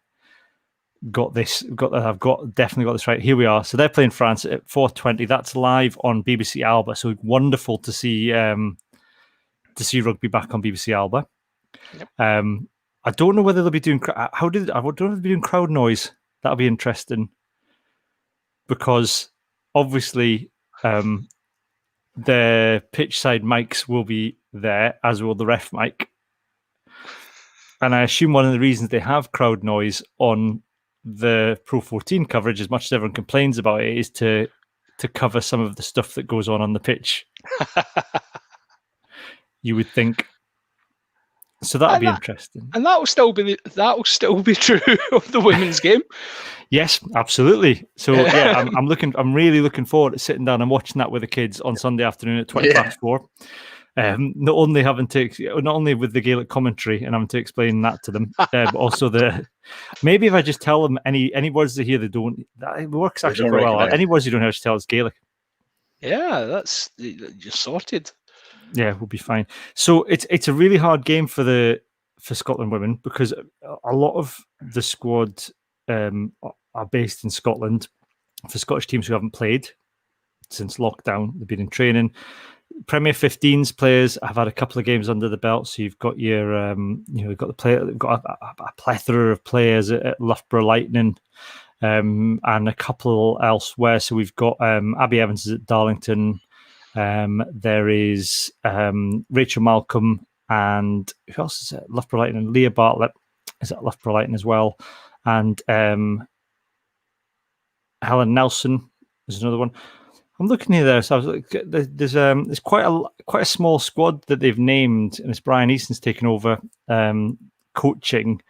definitely got this right. Here we are. So they're playing France at 4:20. That's live on BBC Alba. So wonderful to see rugby back on BBC Alba.
Yep.
I don't know whether they'll be doing. I don't know if they'll be doing crowd noise. That'll be interesting, because obviously the pitch side mics will be there, as will the ref mic. And I assume one of the reasons they have crowd noise on the Pro 14 coverage, as much as everyone complains about it, is to cover some of the stuff that goes on the pitch. You would think. So that'll be interesting,
and that'll still be true of the women's game.
Yes, absolutely. So yeah, I'm really looking forward to sitting down and watching that with the kids on Sunday afternoon at 4:20. Not only with the Gaelic commentary and having to explain that to them, but also maybe if I just tell them any words they hear it works actually quite well. Any words you don't know how to tell, it's Gaelic.
Yeah, you're sorted.
Yeah, we'll be fine. So it's a really hard game for Scotland women, because a lot of the squad are based in Scotland. For Scottish teams who haven't played since lockdown, they've been in training. Premier 15s players have had a couple of games under the belt, so you've got your you've got a plethora of players at Loughborough Lightning, and a couple elsewhere. So we've got Abby Evans is at Darlington. There is Rachel Malcolm, and who else is at Loughborough Lightning? Leah Bartlett is at Loughborough Lightning as well, and Helen Nelson is another one. I'm looking here there. So I was like, there's quite a small squad that they've named, and it's Brian Easton's taken over coaching.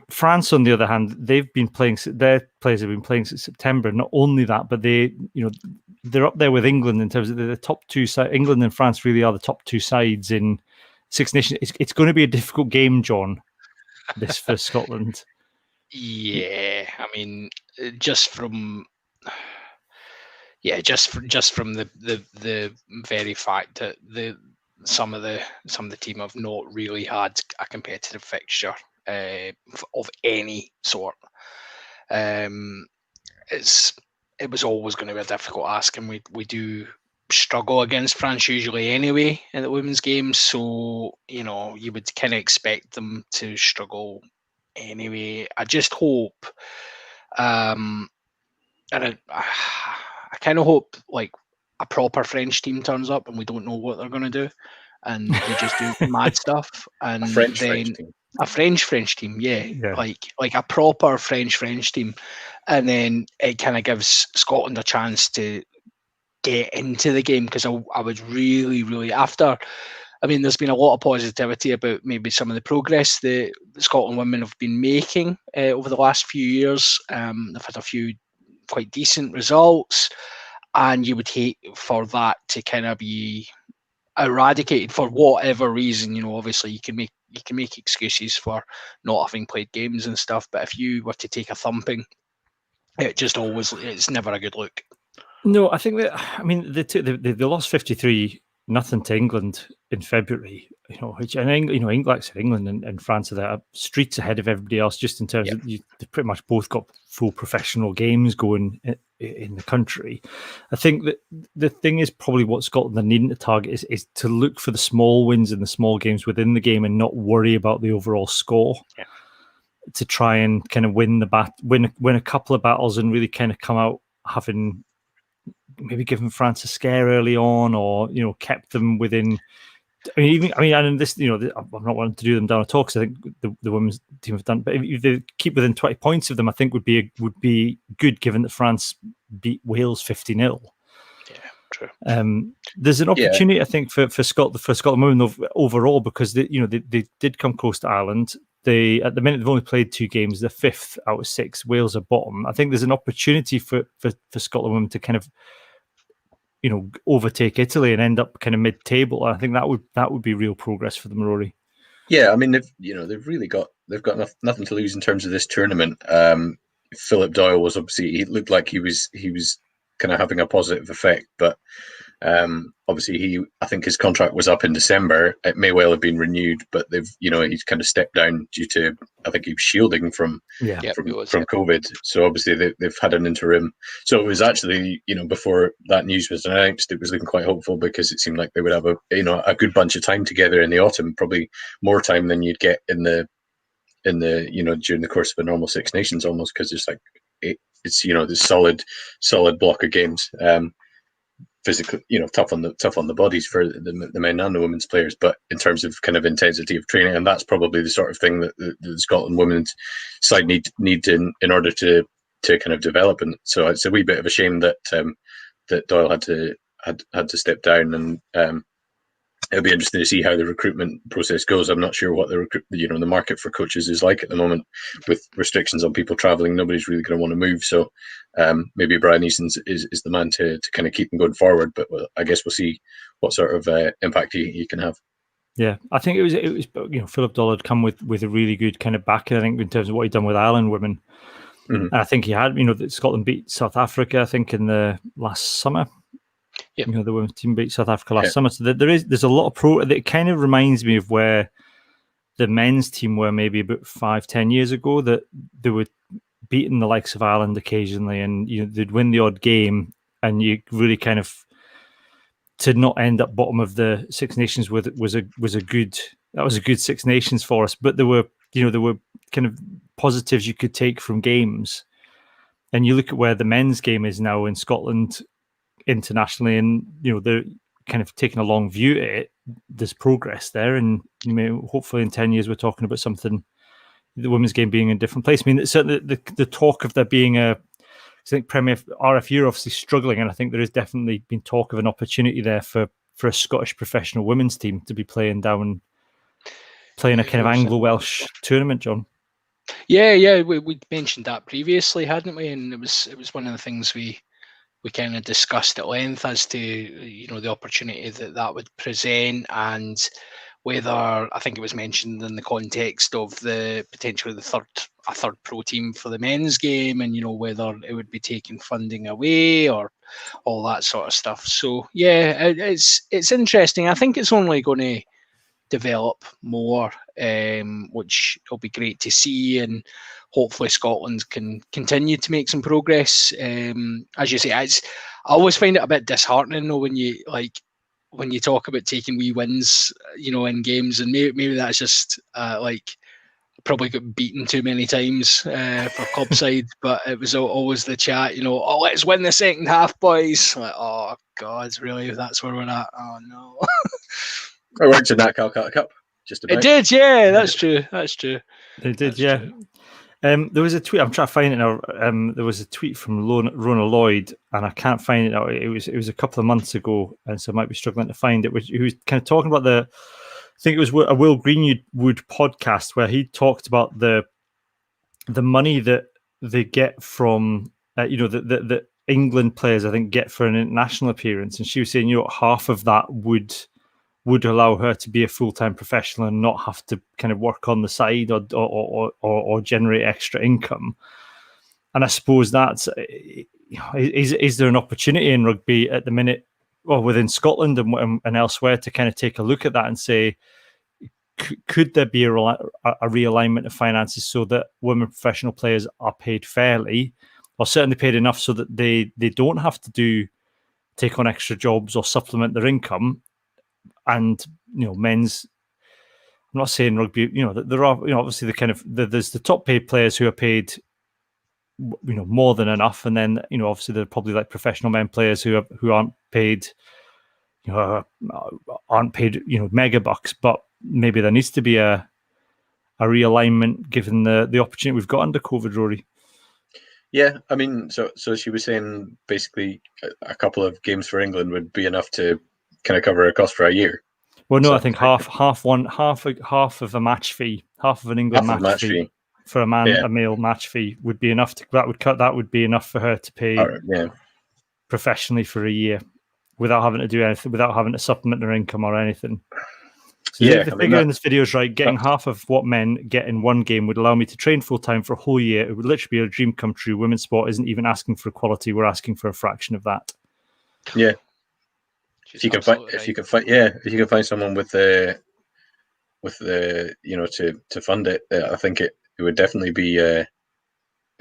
France, on the other hand, they've been playing. Their players have been playing since September. Not only that, but they're up there with England in terms of the top two sides. England and France really are the top two sides in Six Nations. It's going to be a difficult game, John. This for Scotland.
Yeah, I mean, just from the very fact that some of the team have not really had a competitive fixture of any sort. It was always going to be a difficult ask, and we do struggle against France usually anyway in the women's games. So you would kind of expect them to struggle anyway. I just hope, and I kind of hope like a proper French team turns up and we don't know what they're going to do, and they just do mad stuff. And
A French
then
team.
a French team,
Yeah.
like a proper French team, and then it kind of gives Scotland a chance to get into the game, because I would really after. I mean, there's been a lot of positivity about maybe some of the progress the Scotland women have been making over the last few years. They've had a few quite decent results, and you would hate for that to kind of be eradicated for whatever reason. Obviously you can make excuses for not having played games and stuff, but if you were to take a thumping, it's never a good look.
No, I think that, I mean, they lost 53-0 to England in February, which, and England, like I said, England and France are there streets ahead of everybody else, just in terms of they pretty much both got full professional games going in the country. I think that the thing is probably what Scotland are needing to target is to look for the small wins and the small games within the game and not worry about the overall score.
Yeah.
To try and kind of win a couple of battles and really kind of come out having maybe given France a scare early on, or kept them within. And this, I'm not wanting to do them down at all, because I think the women's team have done. But if they keep within 20 points of them, I think would be good, given that France beat Wales 50-0.
Yeah, true.
There's an opportunity, I think, for Scotland women overall, because they did come close to Ireland. They, at the minute, they've only played 2 games. They're 5th out of 6. Wales are bottom. I think there's an opportunity for Scotland women to kind of overtake Italy and end up kind of mid-table. I think that would be real progress for them, Rory.
Yeah, I mean they've really got nothing to lose in terms of this tournament. Philip Doyle was he looked like he was kind of having a positive effect, but obviously I think his contract was up in December. It may well have been renewed, but he's kind of stepped down due to, I think he was shielding from COVID. So obviously they've had an interim. So it was actually, before that news was announced, it was looking quite hopeful, because it seemed like they would have a good bunch of time together in the autumn, probably more time than you'd get in the during the course of a normal Six Nations, almost, because it's like it's this solid block of games. Physically, tough on the bodies for the men and the women's players, but in terms of kind of intensity of training, and that's probably the sort of thing that the Scotland women's side need in order to kind of develop. And so it's a wee bit of a shame that that Doyle had to step down, and it'll be interesting to see how the recruitment process goes. I'm not sure what the market for coaches is like at the moment, with restrictions on people travelling. Nobody's really going to want to move, so maybe Brian Easton is the man to kind of keep them going forward. But I guess we'll see what sort of impact he can have.
Yeah, I think it was Philip Doyle had come with a really good kind of backing, I think, in terms of what he'd done with Ireland women. Mm-hmm. And I think he had, Scotland beat South Africa, I think, in the last summer. Yeah, the women's team beat South Africa last summer. So there's a lot of it kind of reminds me of where the men's team were maybe about 5-10 years ago, that they were beating the likes of Ireland occasionally, and they'd win the odd game, and you really kind of, to not end up bottom of the Six Nations was a good Six Nations for us. But there were kind of positives you could take from games, and you look at where the men's game is now in Scotland internationally, and they're kind of taking a long view at it. There's progress there, and hopefully in 10 years we're talking about something, the women's game being in a different place. I mean, certainly the talk of there being I think Premier RFU are obviously struggling, and I think there has definitely been talk of an opportunity there for a Scottish professional women's team to be playing a kind of Anglo-Welsh tournament, John.
Yeah, we mentioned that previously, hadn't we? And it was one of the things we kind of discussed at length as to the opportunity that would present, and whether, I think it was mentioned in the context of the potentially a third pro team for the men's game, and whether it would be taking funding away or all that sort of stuff. So yeah, it's interesting. I think it's only going to develop more, which will be great to see, and hopefully Scotland can continue to make some progress. As you say, I always find it a bit disheartening though when you talk about taking wee wins, in games, and maybe that's just probably got beaten too many times for club side, but it was always the chat, oh, let's win the second half, boys. Like, oh God, really? That's where we're at? Oh no.
I worked in that Calcutta Cup. Just about.
It did, yeah. That's true.
They did,
That's
yeah.
true.
There was a tweet. I'm trying to find it now. There was a tweet from Rona Lloyd, and I can't find it now. It was a couple of months ago, and so I might be struggling to find it. He was kind of talking about I think it was a Will Greenwood podcast where he talked about the money that they get from the England players, I think, get for an international appearance, and she was saying half of that would allow her to be a full-time professional and not have to kind of work on the side or generate extra income. And I suppose that's is there an opportunity in rugby at the minute, or within Scotland and elsewhere, to kind of take a look at that and say, could there be a realignment of finances so that women professional players are paid fairly, or certainly paid enough so that they don't have to take on extra jobs or supplement their income? And men's, I'm not saying rugby, there are obviously there's the top paid players who are paid more than enough, and then obviously there are probably like professional men players who aren't paid mega bucks, but maybe there needs to be a realignment given the opportunity we've got under COVID, Rory.
Yeah, I mean, so she was saying basically a couple of games for England would be enough to kind of cover a cost for a year.
Well, no,
So
I think half of a match fee, half of an England match fee for a male match fee would be enough that would be enough for her to pay professionally for a year without having to do anything, without having to supplement their income or anything. So the figure in this video is right. Getting half of what men get in one game would allow me to train full time for a whole year. It would literally be a dream come true. Women's sport isn't even asking for equality; we're asking for a fraction of that.
Yeah. If you can find someone with the to fund it, I think it would definitely be it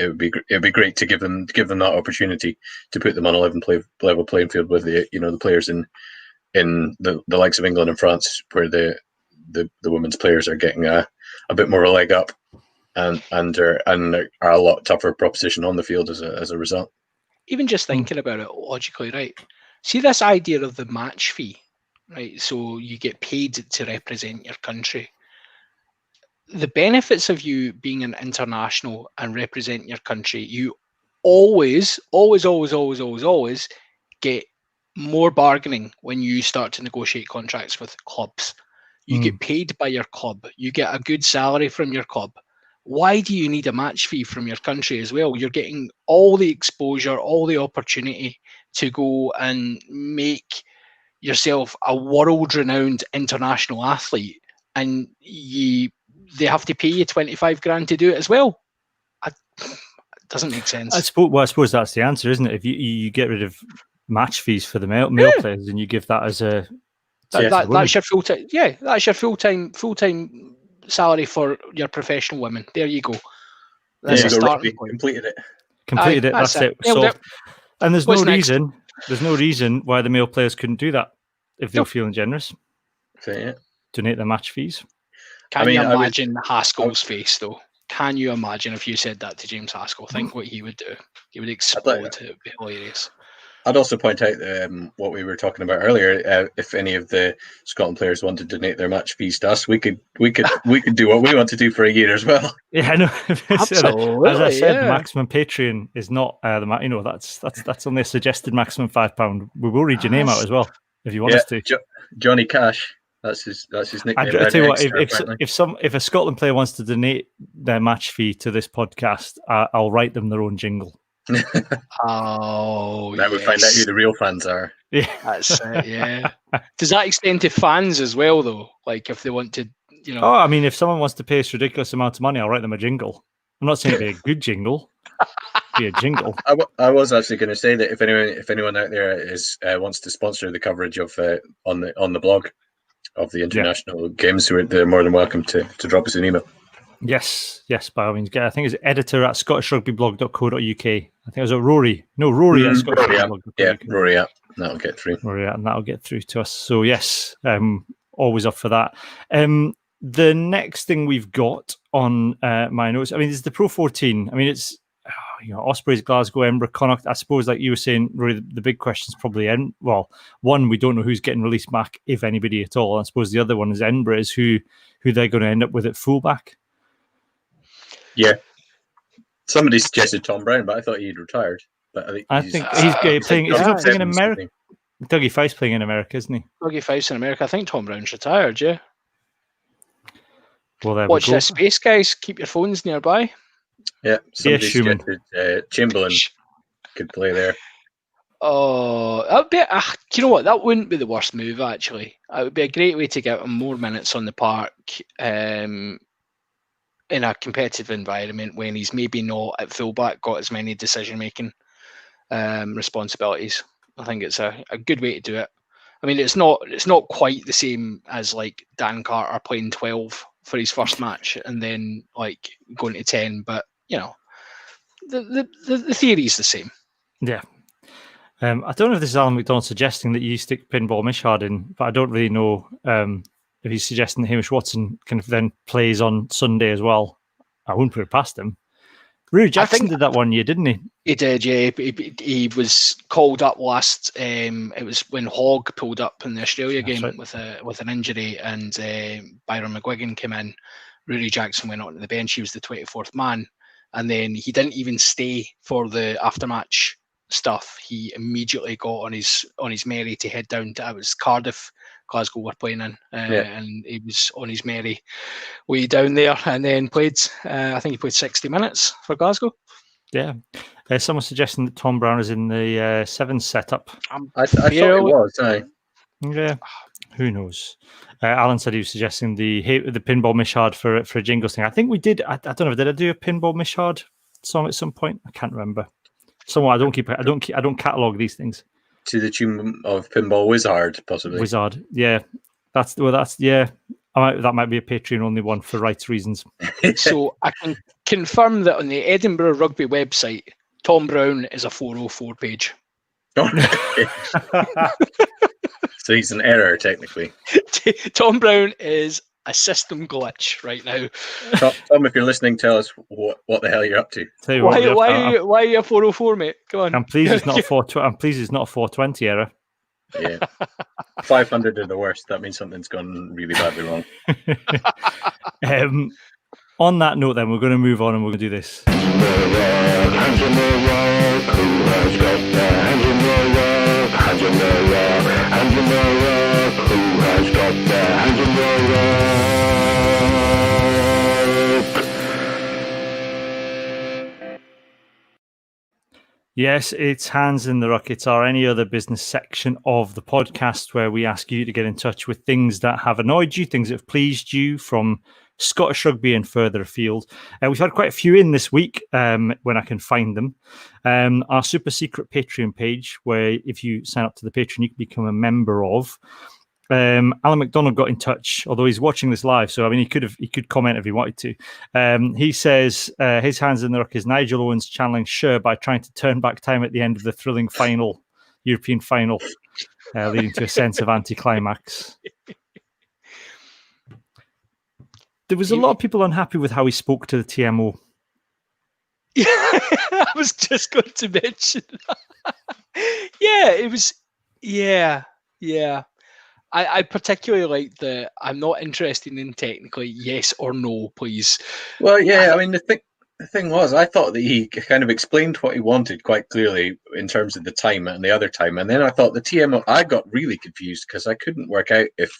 would be great to give them that opportunity to put them on a level playing field with the players in the likes of England and France, where the women's players are getting a bit more of a leg up and are a lot tougher proposition on the field as a result.
Even just thinking about it logically, right? See this idea of the match fee, right? So you get paid to represent your country. The benefits of you being an international and represent your country, you always get more bargaining when you start to negotiate contracts with clubs. You get paid by your club. You get a good salary from your club. Why do you need a match fee from your country as well? You're getting all the exposure, all the opportunity to go and make yourself a world-renowned international athlete, and they have to pay you 25 grand to do it as well. It doesn't make sense.
I suppose that's the answer, isn't it? If you get rid of match fees for the male players, and you give that as a
that's your full-time. Yeah, that's your full-time salary for your professional women. There you go. That's a starting point.
Completed it. That's it. So, and there's no reason why the male players couldn't do that if they're feeling generous. Donate their match fees.
Can you imagine Haskell's face though? Can you imagine if you said that to James Haskell? Think what he would do. He would explode. It would be hilarious.
I'd also point out what we were talking about earlier. If any of the Scotland players want to donate their match fees to us, we could do what we want to do for a year as well.
Yeah, I know.
Absolutely.
As I said, the maximum Patreon is not that's only a suggested maximum £5. We will read your name out as well if you want us to.
Johnny Cash. That's his nickname.
I tell you what,
Extra,
if a Scotland player wants to donate their match fee to this podcast, I'll write them their own jingle.
Oh,
now we find out who the real fans are.
Yeah,
that's it. Yeah. Does that extend to fans as well, though? Like if they want to,
Oh, I mean, if someone wants to pay us ridiculous amount of money, I'll write them a jingle. I'm not saying it'd be a good jingle. Be a jingle.
I was actually going to say that if anyone out there wants to sponsor the coverage of on the blog of the international games, they're more than welcome to drop us an email.
Yes, by all means. I think it's editor at scottishrugbyblog.co.uk. I think it was Rory. No, Rory at scottishrugbyblog.co.uk.
Yeah, Rory at. That'll get through.
Rory at, and that'll get through to us. So yes, always up for that. The next thing we've got on my notes, I mean, is the Pro 14. I mean, it's Ospreys, Glasgow, Edinburgh, Connacht. I suppose, like you were saying, Rory, the big question is probably one, we don't know who's getting released back, if anybody at all. I suppose the other one is Edinburgh, is who they're going to end up with at fullback.
Yeah, somebody suggested Tom Brown, but I thought he'd retired. But I think
he's playing. Is he not playing in America? Dougie Fife's playing in America, isn't he?
Dougie Fife's in America. I think Tom Brown's retired. Yeah.
Well, there
watch
we go.
this space, guys. Keep your phones nearby.
Yeah, somebody suggested Chamberlain could play there.
Oh, that would be. You know what? That wouldn't be the worst move. Actually, it would be a great way to get him more minutes on the park. In a competitive environment when he's maybe not at fullback got as many decision-making responsibilities. I think it's a good way to do it. I mean, it's not quite the same as like Dan Carter playing 12 for his first match and then like going to 10, but the theory is the same.
Yeah. I don't know if this is Alan McDonald suggesting that you stick Pinball Mishard in, but I don't really know if he's suggesting that Hamish Watson kind of then plays on Sunday as well. I wouldn't put it past him. Rory Jackson did that one year, didn't he? He
did, yeah. He was called up last. It was when Hogg pulled up in the Australia game with an injury, and Byron McGuigan came in. Rory Jackson went onto the bench. He was the 24th man, and then he didn't even stay for the aftermatch stuff. He immediately got on his merry to head down to, it was Cardiff, Glasgow were playing in, and he was on his merry way down there, and then played. I think he played 60 minutes for Glasgow.
Yeah, someone suggesting that Tom Brown is in the sevens setup.
I thought it was.
Yeah, who knows? Alan said he was suggesting the Pinball Mishard for a jingles thing. I think we did. I don't know. Did I do a Pinball Mishard song at some point? I can't remember. Someone I don't catalog these things.
To the tune of Pinball Wizard, possibly.
Wizard, yeah. That might be a Patreon only one for rights reasons.
So I can confirm that on the Edinburgh Rugby website, Tom Brown is a 404 page.
So he's an error, technically.
Tom Brown is a system glitch right now.
Tom, if you're listening, tell us what the hell you're up to.
Why are you a 404, mate? Come on.
I'm pleased it's not a 420. I'm pleased it's not a 420 error.
Yeah, 500 are the worst. That means something's gone really badly wrong.
On that note, then we're going to move on and we're going to do this. Yes, it's Hands in the Ruck. It's our Any Other Business section of the podcast where we ask you to get in touch with things that have annoyed you, things that have pleased you from Scottish rugby and further afield. We've had quite a few in this week when I can find them. Our super secret Patreon page, where if you sign up to the Patreon, you can become a member of. Alan McDonald got in touch, although he's watching this live, so I mean he could comment if he wanted to. He says his Hands in the Ruck is Nigel Owens channeling Sher by trying to turn back time at the end of the thrilling European final, leading to a sense of anticlimax. There was a lot of people unhappy with how he spoke to the TMO.
Yeah, I was just going to mention that. Yeah, it was. Yeah. I particularly like the I'm not interested in technically, yes or no, please.
Well, yeah, I mean, the The thing was, I thought that he kind of explained what he wanted quite clearly in terms of the time and the other time. And then I thought the TMO, I got really confused because I couldn't work out if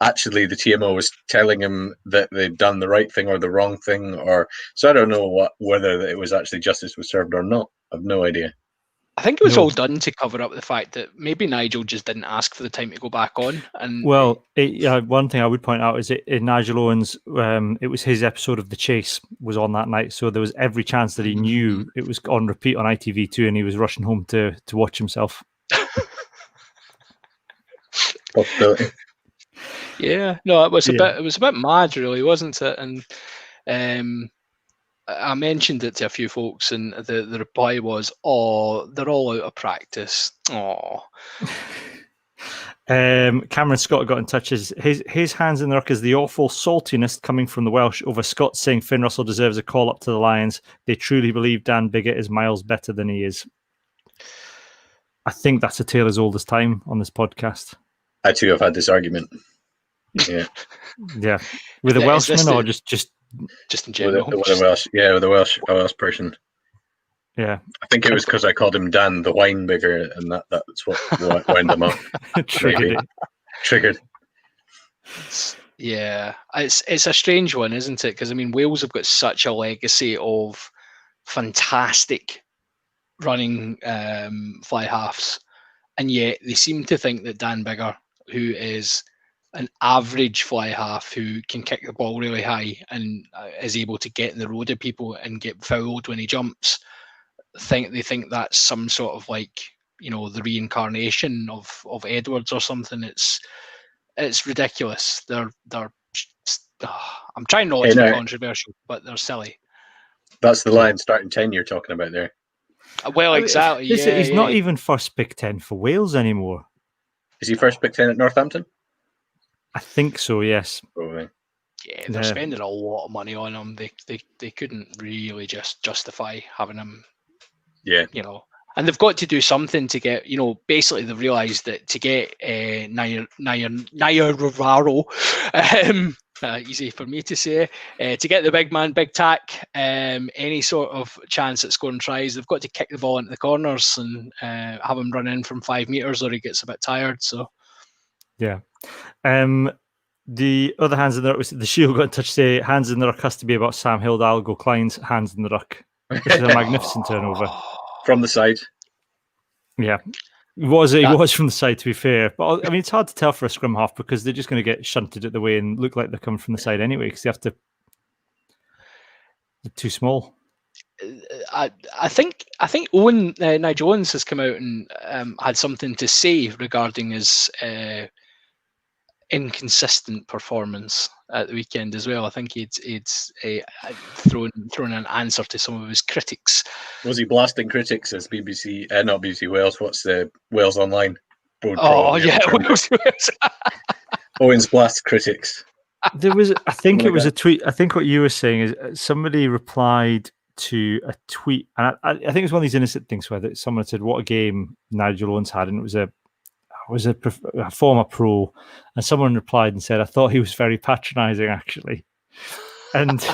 actually the TMO was telling him that they'd done the right thing or the wrong thing. So I don't know whether it was actually justice was served or not. I've no idea.
I think it was
No.
all done to cover up the fact that maybe Nigel just didn't ask for the time to go back on. And
Well, one thing I would point out is in Nigel Owens, it was his episode of The Chase was on that night, so there was every chance that he knew it was on repeat on ITV2, and he was rushing home to watch himself.
Possibility.
yeah, no, it was a
Yeah.
bit mad, really, wasn't it? And I mentioned it to a few folks, and the reply was, "Oh, they're all out of practice." Oh,
Cameron Scott got in touch. His hands in the ruck is the awful saltiness coming from the Welsh over Scott saying Finn Russell deserves a call up to the Lions. They truly believe Dan Biggett is miles better than he is. I think that's a tale as old as time on this podcast.
I too have had this argument. Yeah,
Yeah, with a
Yeah, is this
Welshman or
the-
just
just in
with
general.
a Welsh, with a Welsh person.
yeah.
I think it was because I called him Dan the wine bigger, and that's what wound him up.
Triggered
Maybe.
it.
Triggered.
Yeah, it's a strange one, isn't it? Because I mean, Wales have got such a legacy of fantastic running fly halves, and yet they seem to think that Dan Biggar, who is an average fly half who can kick the ball really high and is able to get in the road of people and get fouled when he jumps, they think that's some sort of like, the reincarnation of Edwards or something. It's ridiculous. They're I'm trying not to be controversial, but they're silly.
That's the Lions starting 10 you're talking about there.
Well, exactly.
He's not even first Big Ten for Wales anymore.
Is he first Big Ten at Northampton?
I think so, yes.
Probably.
Yeah, they're
Yeah.
spending a lot of money on him. They couldn't really just justify having him.
Yeah.
And they've got to do something to get, basically they've realised that to get Naya Rivaro, easy for me to say, to get the big man, big tack, any sort of chance at scoring tries, they've got to kick the ball into the corners and have him run in from 5 metres or he gets a bit tired. So,
yeah. The other hands in the ruck was the Shield got in touch to say hands in the ruck has to be about Sam Hill, Algo Klein's hands in the ruck. This is a magnificent turnover.
From the side.
Yeah. He was from the side, to be fair. But I mean, it's hard to tell for a scrum half because they're just going to get shunted at the way and look like they're coming from the side anyway because they're too small.
I think Nigel Owens has come out and had something to say regarding his inconsistent performance at the weekend as well. I think he'd thrown an answer to some of his critics.
Was he blasting critics as BBC? Not BBC Wales. What's the Wales Online? Owens blasts critics.
There was, I think it was a tweet. I think what you were saying is somebody replied to a tweet, and I think it was one of these innocent things where someone said, "What a game Nigel Owens had," and it was a former pro, and someone replied and said, "I thought he was very patronising, actually." And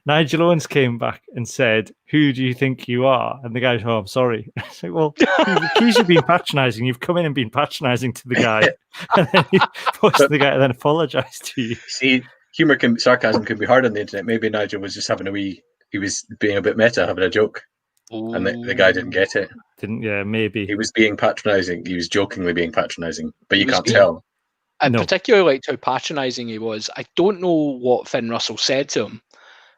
Nigel Owens came back and said, "Who do you think you are?" And the guy said, "Oh, I'm sorry." I said, "Well, you accused you of being patronising. You've come in and been patronising to the guy, and then you forced the guy to then apologise to you."
See, sarcasm can be hard on the internet. Maybe Nigel was just he was being a bit meta, having a joke. And the guy didn't get it.
Maybe.
He was being patronising. He was jokingly being patronising, but you can't tell.
I particularly liked how patronising he was. I don't know what Finn Russell said to him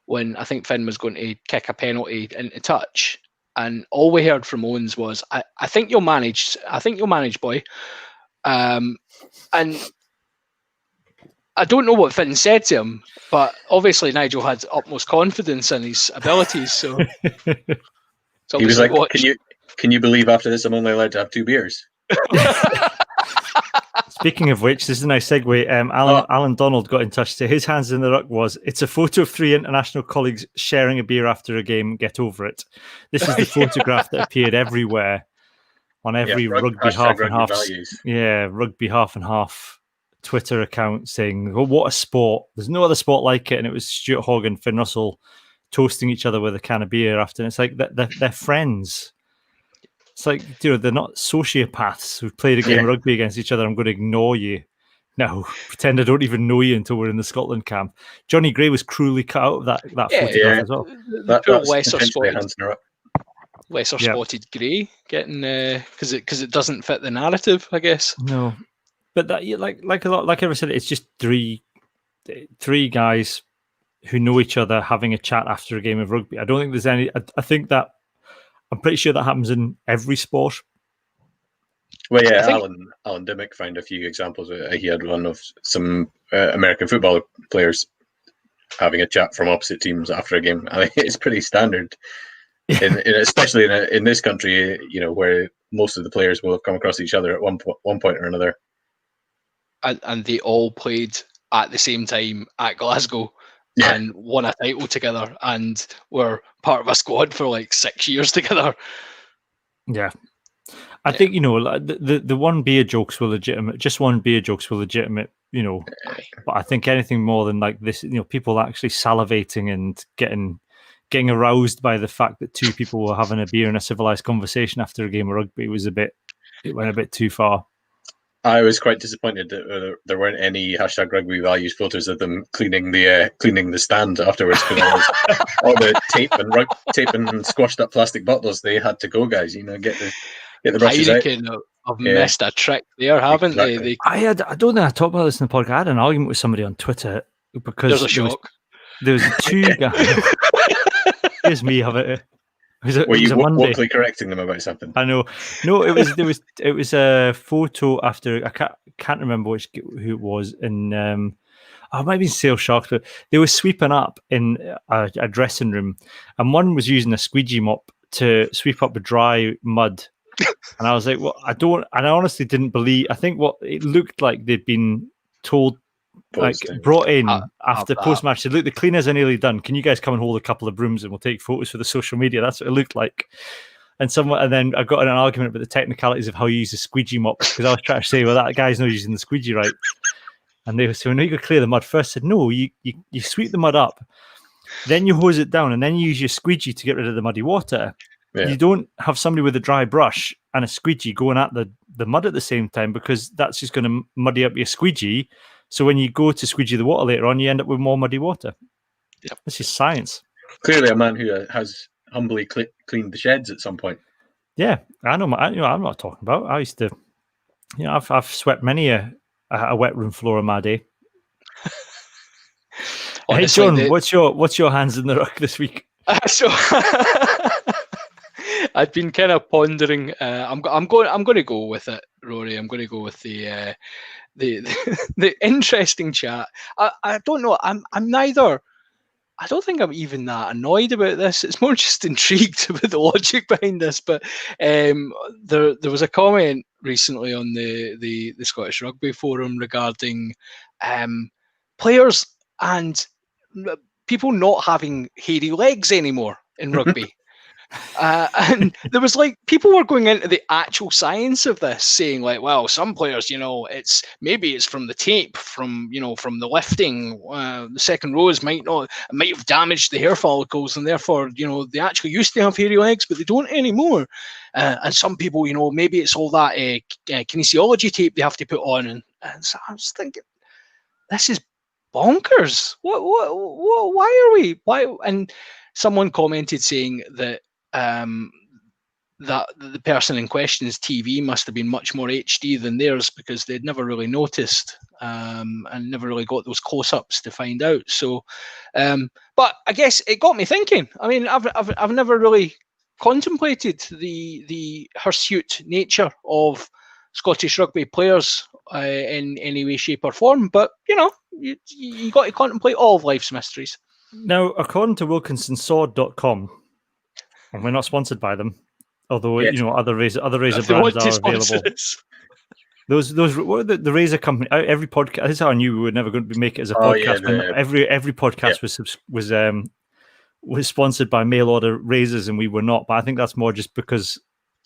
when I think Finn was going to kick a penalty into touch. And all we heard from Owens was, I think you'll manage. I think you'll manage, boy. And I don't know what Finn said to him, but obviously Nigel had utmost confidence in his abilities. So
he was like, "Can you believe after this I'm only allowed to have 2 beers?"
Speaking of which, this is a nice segue. Alan Donald got in touch to say his hands in the ruck was, "It's a photo of 3 international colleagues sharing a beer after a game. Get over it." This is the photograph that appeared everywhere on every rugby half and half. Yeah, rugby half and half Twitter account saying, "Oh, what a sport! There's no other sport like it." And it was Stuart Hogg and Finn Russell toasting each other with a can of beer after. And it's like they're friends. It's like, they're not sociopaths who've played a game of rugby against each other. I'm going to ignore you. No, pretend I don't even know you until we're in the Scotland camp. Johnny Gray was cruelly cut out of that photograph as well.
That's
lesser
potentially
spotted,
hands in a row.
lesser spotted Gray getting because it doesn't fit the narrative, I guess.
No, but that like I said, it's just three guys who know each other having a chat after a game of rugby. I don't think there's any. I think that I'm pretty sure that happens in every sport.
Well, yeah, Alan Dimmick found a few examples. He had one of some American football players having a chat from opposite teams after a game. I mean, it's pretty standard, especially in this country, where most of the players will have come across each other at one point or another.
And they all played at the same time at Glasgow and won a title together and were part of a squad for like 6 years together.
Yeah. I think, the one beer jokes were legitimate. Just one beer jokes were legitimate, but I think anything more than like this, people actually salivating and getting aroused by the fact that two people were having a beer in a civilized conversation after a game of rugby it went a bit too far.
I was quite disappointed that there weren't any #rugby values photos of them cleaning the stand afterwards, because all the tape and squashed up plastic bottles they had to go, guys. Get the brushes out.
Have missed a trick there, haven't they?
I don't think I talked about this in the podcast. I had an argument with somebody on Twitter because
there's a shock.
There was two guys. Here's me having it.
Were you vocally correcting them about something?
I know. No, it was a photo after I can't remember who it was in. It might be Sale Sharks, but they were sweeping up in a dressing room, and one was using a squeegee mop to sweep up a dry mud. And I was like, well, I honestly didn't believe. I think what it looked like they'd been told. Brought in after post-match, said, look, the cleaners are nearly done. Can you guys come and hold a couple of brooms and we'll take photos for the social media? That's what it looked like. And then I got in an argument about the technicalities of how you use a squeegee mop, because I was trying to say, well, that guy's not using the squeegee right. And they were saying, no, you got to clear the mud first. I said, no, you sweep the mud up, then you hose it down, and then you use your squeegee to get rid of the muddy water. Yeah. You don't have somebody with a dry brush and a squeegee going at the mud at the same time, because that's just going to muddy up your squeegee. So when you go to squeegee the water later on, you end up with more muddy water. Yep. This is science.
Clearly a man who has humbly cleaned the sheds at some point.
Yeah, I know. I'm not talking about. I used to, I've swept many a wet room floor in my day. Honestly, hey John, what's your hands in the ruck this week?
So I've been kind of pondering. I'm going to go with it, Rory. I'm going to go with the interesting chat. I don't know. I'm neither. I don't think I'm even that annoyed about this. It's more just intrigued about the logic behind this. But there was a comment recently on the Scottish Rugby forum regarding players and people not having hairy legs anymore in rugby. And there was like people were going into the actual science of this, saying like, well, some players, it's from the tape, from the lifting. The second rows might have damaged the hair follicles, and therefore, they actually used to have hairy legs, but they don't anymore. And some people, maybe it's all that kinesiology tape they have to put on. And so I was thinking, this is bonkers. Why are we? Why? And someone commented saying that that the person in question's TV must have been much more HD than theirs, because they'd never really noticed and never really got those close-ups to find out. So, but I guess it got me thinking. I mean, I've never really contemplated the hirsute nature of Scottish rugby players in any way, shape, or form. But you got to contemplate all of life's mysteries.
Now, according to WilkinsonSword.com, and we're not sponsored by them, although other razor brands are available. Those what are the razor company. Every podcast. This is how I knew we were never going to make it as a podcast. Every podcast was sponsored by mail order razors, and we were not. But I think that's more just because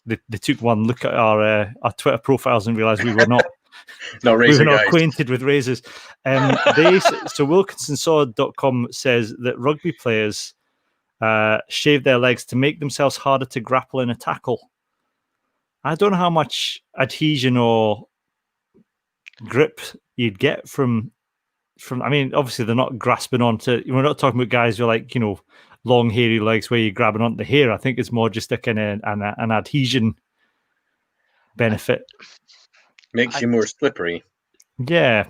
they took one look at our Twitter profiles and realised we were not.
No, razor
we were not
guys.
acquainted with razors. So WilkinsonSword.com says that rugby players shave their legs to make themselves harder to grapple in a tackle. I don't know how much adhesion or grip you'd get from. I mean, obviously they're not grasping onto. We're not talking about guys who are like, long hairy legs where you're grabbing onto the hair. I think it's more just a kind of an adhesion benefit.
Makes you more slippery.
Yeah.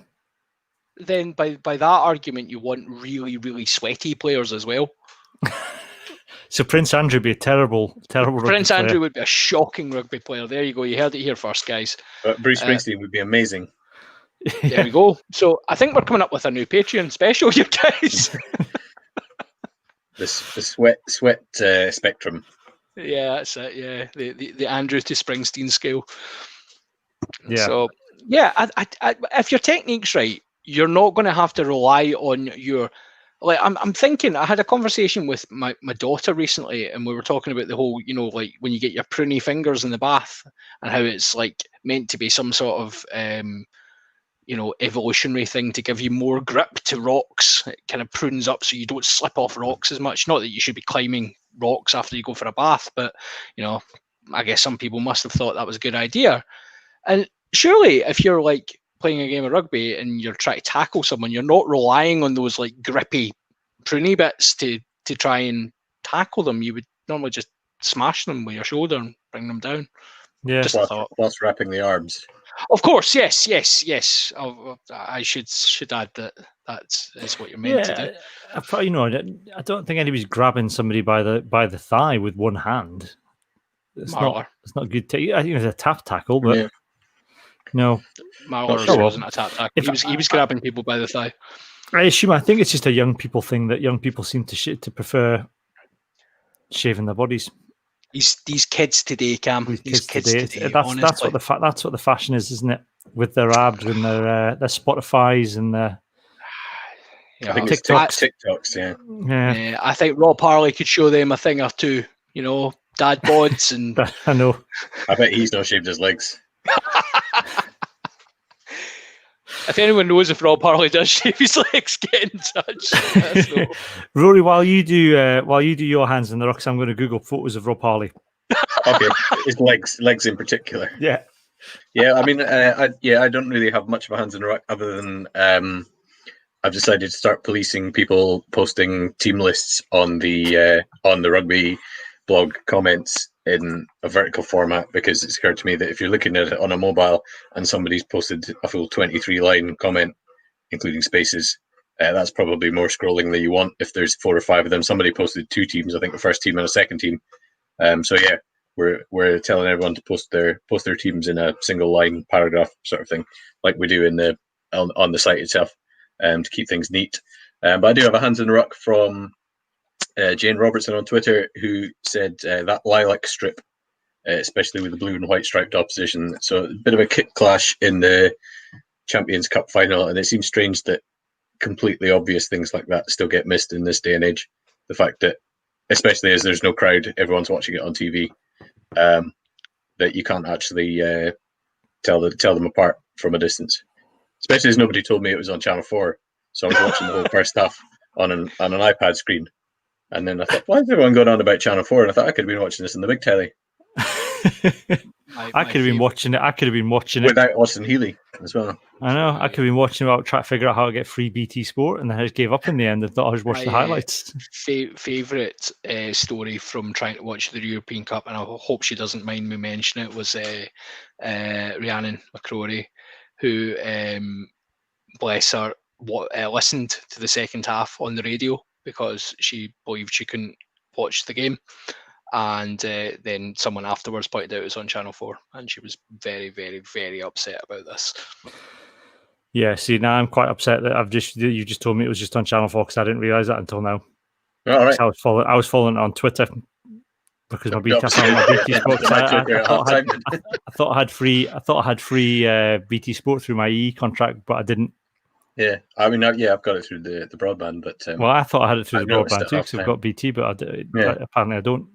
Then by that argument, you want really, really sweaty players as well.
So Prince Andrew would be a terrible
Prince
rugby
Andrew
player.
would be a shocking rugby player. There you go. You heard it here first, guys.
But Bruce Springsteen would be amazing.
There we go. So I think we're coming up with a new Patreon special, you guys.
The sweat spectrum.
Yeah, that's it. Yeah, the Andrew to Springsteen scale.
Yeah.
So yeah, I, if your technique's right, you're not going to have to rely on your. Like I'm thinking, I had a conversation with my daughter recently, and we were talking about the whole, like when you get your pruny fingers in the bath, and how it's like meant to be some sort of evolutionary thing to give you more grip to rocks. It kind of prunes up so you don't slip off rocks as much. Not that you should be climbing rocks after you go for a bath, but I guess some people must have thought that was a good idea. And surely if you're like playing a game of rugby and you're trying to tackle someone, you're not relying on those like grippy pruny bits to try and tackle them. You would normally just smash them with your shoulder and bring them down.
Yeah.
Just a thought.
Whilst wrapping the arms.
Of course, yes. I should add that is what you're meant to do.
I don't think anybody's grabbing somebody by the thigh with one hand. It's
Marler.
not good. I think it's a tap tackle, but
Yeah.
no.
Marler wasn't a tap tackle. He was grabbing people by the thigh.
I think it's just a young people thing that young people seem to prefer shaving their bodies.
These kids today, Cam. These kids today.
That's what the fashion is, isn't it? With their abs and their Spotifys and their
I think
TikToks.
it's TikToks,
yeah. I think Rob Harley could show them a thing or two. Dad bods and.
I know.
I bet he's not shaved his legs.
If anyone knows if Rob Harley does shave his legs, get in touch. Let us know.
Rory, while you do your hands in the rocks, I'm going to Google photos of Rob Harley.
Okay, his legs in particular.
Yeah.
Yeah, I mean, I don't really have much of a hands in the ruck other than I've decided to start policing people posting team lists on the rugby blog comments in a vertical format, because it's occurred to me that if you're looking at it on a mobile and somebody's posted a full 23-line comment, including spaces, that's probably more scrolling than you want. If there's 4 or 5 of them, somebody posted 2 teams, I think the first team and a second team. So yeah, we're telling everyone to post their teams in a single line paragraph sort of thing, like we do on the site itself, to keep things neat. But I do have a hands in the ruck from Jane Robertson on Twitter, who said that lilac strip, especially with the blue and white striped opposition. So a bit of a kick clash in the Champions Cup final, and it seems strange that completely obvious things like that still get missed in this day and age. The fact that, especially as there's no crowd, everyone's watching it on TV, that you can't actually tell them apart from a distance. Especially as nobody told me it was on Channel 4, so I was watching the whole first half on an iPad screen. And then I thought, why is everyone going on about Channel 4? And I thought I could have been watching this in the big telly.
I could have been watching it
without Austin Healy as well.
I know. I could have been watching about trying to figure out how to get free BT Sport, and then I just gave up in the end and thought I was watching the highlights.
Favourite story from trying to watch the European Cup, and I hope she doesn't mind me mentioning it, was Rhiannon McCrory, who, bless her, listened to the second half on the radio because she believed she couldn't watch the game. And then someone afterwards pointed out it was on Channel 4, and she was very, very, very upset about this.
Yeah, see, now I'm quite upset that you just told me it was just on Channel 4, because I didn't realise that until now.
All right.
I was following it on Twitter because my BT Sport. I thought I had free BT Sport through my EE contract, but I didn't.
Yeah, I mean, I've got it through the broadband, but
well, I thought I had it through the broadband too, because I've got BT, but apparently I don't.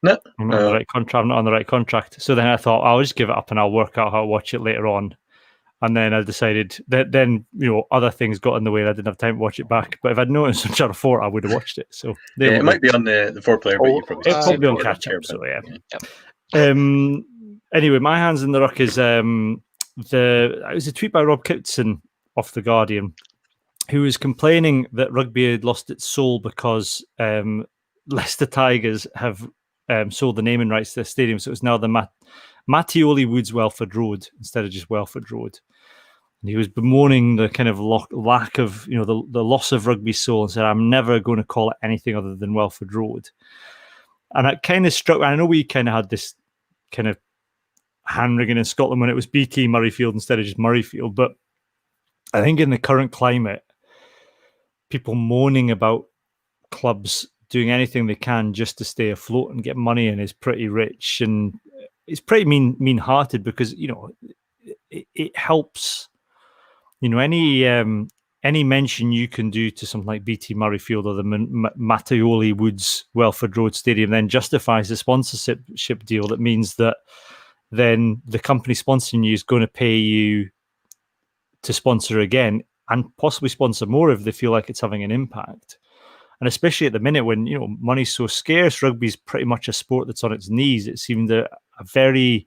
No,
I'm not on the right contract. So then I thought I'll just give it up and I'll work out how to watch it later on. And then I decided that then, other things got in the way and I didn't have time to watch it back. But if I'd known it was on Channel 4, I would have watched it. So there
it might be on the 4-player, but you probably
it's probably on catch up. So anyway, my hands in the ruck is it was a tweet by Rob Kitson off The Guardian, who was complaining that rugby had lost its soul because Leicester Tigers have sold the naming rights to the stadium. So it's now the Mattioli Woods Welford Road instead of just Welford Road. And he was bemoaning the kind of lack of, the loss of rugby soul, and said, I'm never going to call it anything other than Welford Road. And it kind of struck, I know we kind of had this kind of hand-wringing in Scotland when it was BT Murrayfield instead of just Murrayfield. But I think in the current climate, people moaning about clubs doing anything they can just to stay afloat and get money in is pretty rich. And it's pretty mean-hearted because, it helps. Any mention you can do to something like BT Murrayfield or the Mattioli Woods Welford Road Stadium then justifies the sponsorship deal. That means that then the company sponsoring you is going to pay you to sponsor again and possibly sponsor more if they feel like it's having an impact. And especially at the minute when, money's so scarce, rugby's pretty much a sport that's on its knees. It seemed a very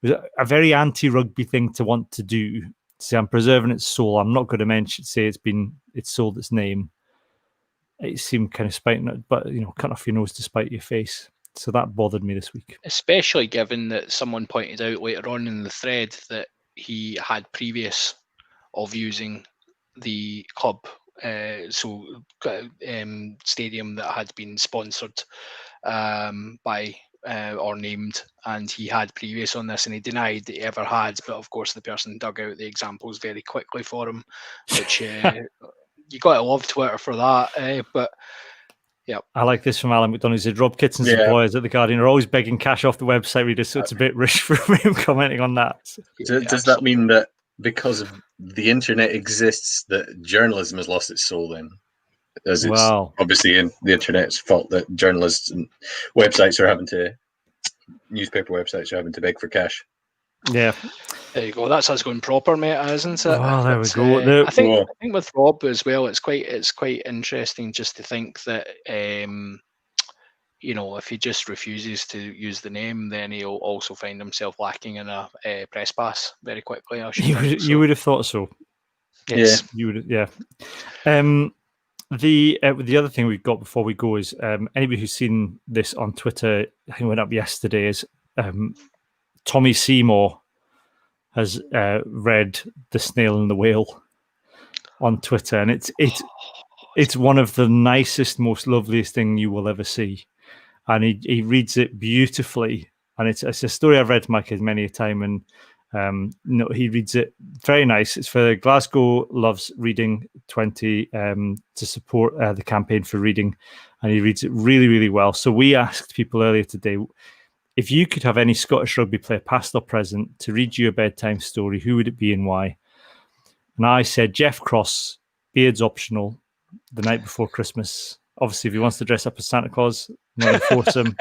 anti-rugby thing to want to do. Say, I'm preserving its soul. I'm not going to say it's sold its name. It seemed kind of spiting it, but cut off your nose to spite your face. So that bothered me this week.
Especially given that someone pointed out later on in the thread that he had previous of using the club, stadium that had been sponsored by or named, and he had previous on this, and he denied that he ever had. But of course, the person dug out the examples very quickly for him, which you got to love Twitter for that. But yeah, I
like this from Alan McDonough. He said Rob Kitson's employers at The Guardian are always begging cash off the website readers, so it's a bit rich for him commenting on that.
Does that mean that because of the internet exists, that journalism has lost its soul then? As it's obviously in the internet's fault that journalists and newspaper websites are having to beg for cash.
Yeah,
there you go. That's us going proper meta, isn't it?
Oh, there we go.
I think with Rob as well, it's quite interesting just to think that if he just refuses to use the name, then he'll also find himself lacking in a press pass very quickly.
You would have thought so.
Yes.
Yeah, you would. Yeah. The other thing we've got before we go is anybody who's seen this on Twitter, I think it went up yesterday, is Tommy Seymour has read The Snail and the Whale on Twitter, and it's one of the nicest, most loveliest thing you will ever see, and he reads it beautifully, and it's a story I've read to my kids many a time, and he reads it very nice. It's for Glasgow Loves Reading 20 to support the campaign for reading, and he reads it really, really well. So we asked people earlier today, if you could have any Scottish rugby player, past or present, to read you a bedtime story, who would it be and why? And I said Jeff Cross, beard's optional, the night before Christmas. Obviously, if he wants to dress up as Santa Claus, I'm not going to force him.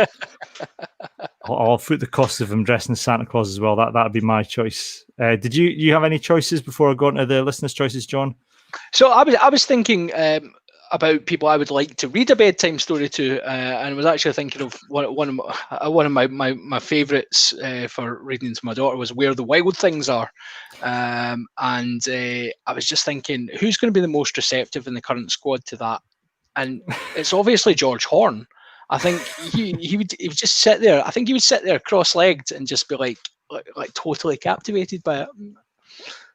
I'll foot the cost of him dressing as Santa Claus as well. That would be my choice. Did you have any choices before I go into the listeners' choices, John?
So I was thinking about people I would like to read a bedtime story to, and I was actually thinking of one of my favourites for reading to my daughter was Where the Wild Things Are, and I was just thinking, who's going to be the most receptive in the current squad to that? And it's obviously George Horn. I think he would just sit there. I think he would sit there cross-legged and just be like totally captivated by it.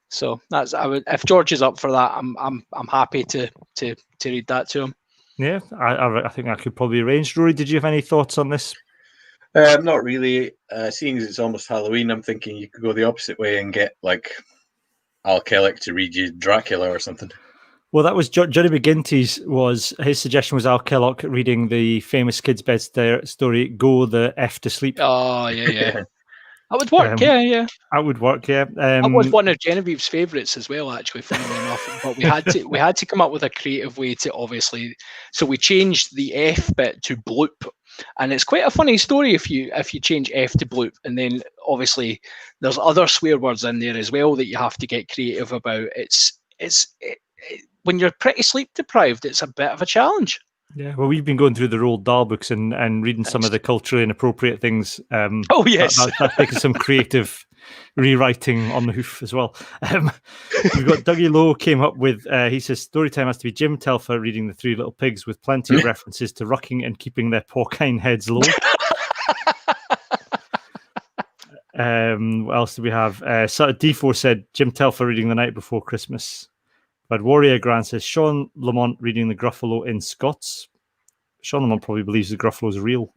So if George is up for that, I'm happy to read that to him.
Yeah, I think I could probably arrange. Rory, did you have any thoughts on this?
Not really. Seeing as it's almost Halloween, I'm thinking you could go the opposite way and get like Al Kellick to read you Dracula or something.
Well, that was Johnny McGinty's. His suggestion was Al Kellock reading the famous kids' bed story, Go the F to Sleep.
Oh, yeah. That would work, yeah.
That would work, yeah.
That was one of Genevieve's favourites as well, actually, funnily enough. But we had to come up with a creative way to obviously. So we changed the F bit to bloop, and it's quite a funny story if you change F to bloop, and then obviously there's other swear words in there as well that you have to get creative about. When you're pretty sleep deprived, it's a bit of a challenge.
Yeah, well, we've been going through the Roald Dahl books and reading some of the culturally inappropriate things.
Oh, yes.
That's taking some creative rewriting on the hoof as well. We've got Dougie Lowe came up with, he says, story time has to be Jim Telfer reading The Three Little Pigs with plenty of references to rucking and keeping their porcine heads low. What else do we have? D4 said Jim Telfer reading The Night Before Christmas. But Warrior Grant says Sean Lamont reading the Gruffalo in Scots. Sean Lamont probably believes the Gruffalo is real.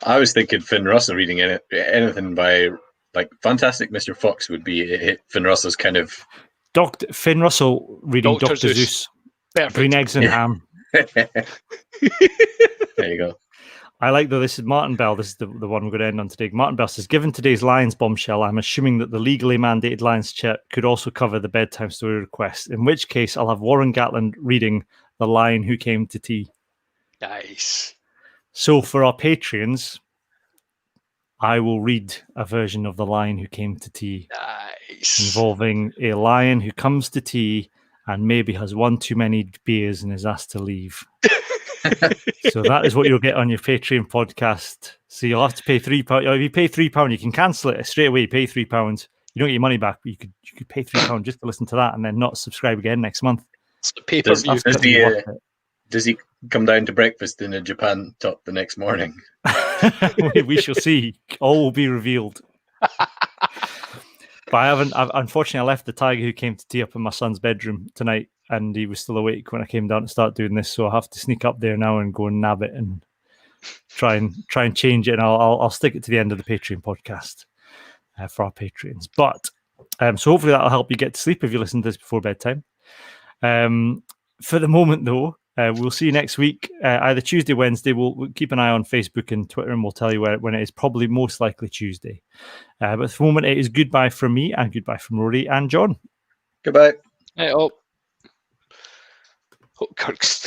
I was thinking Finn Russell reading anything by like Fantastic Mr. Fox would be Finn Russell's kind of.
Dr. Finn Russell reading Dr. Zeus.
Perfect.
Green eggs and ham.
There you go.
I like, though, this is Martin Bell. This is the one we're going to end on today. Martin Bell says, given today's Lions bombshell, I'm assuming that the legally mandated Lions chat could also cover the bedtime story request, in which case I'll have Warren Gatland reading The Lion Who Came to Tea.
Nice.
So for our Patreons, I will read a version of The Lion Who Came to Tea.
Nice.
Involving a lion who comes to tea and maybe has one too many beers and is asked to leave. So that is what you'll get on your Patreon podcast. So you'll have to pay £3. If you pay £3, you can cancel it straight away. Pay £3. You don't get your money back, but you could pay £3 just to listen to that and then not subscribe again next month.
It's the pay-per-view.
Does he come down to breakfast in a Japan top the next morning?
We shall see. All will be revealed. But unfortunately, I left the tiger who came to tea up in my son's bedroom tonight, and he was still awake when I came down to start doing this. So I have to sneak up there now and go and nab it and try and change it. And I'll stick it to the end of the Patreon podcast for our Patreons. But so hopefully that'll help you get to sleep if you listen to this before bedtime. For the moment, though, we'll see you next week, either Tuesday, Wednesday. We'll keep an eye on Facebook and Twitter, and we'll tell you when it is. Probably most likely Tuesday. But for the moment, it is goodbye from me and goodbye from Rory and John.
Goodbye.
Hey, Kirk's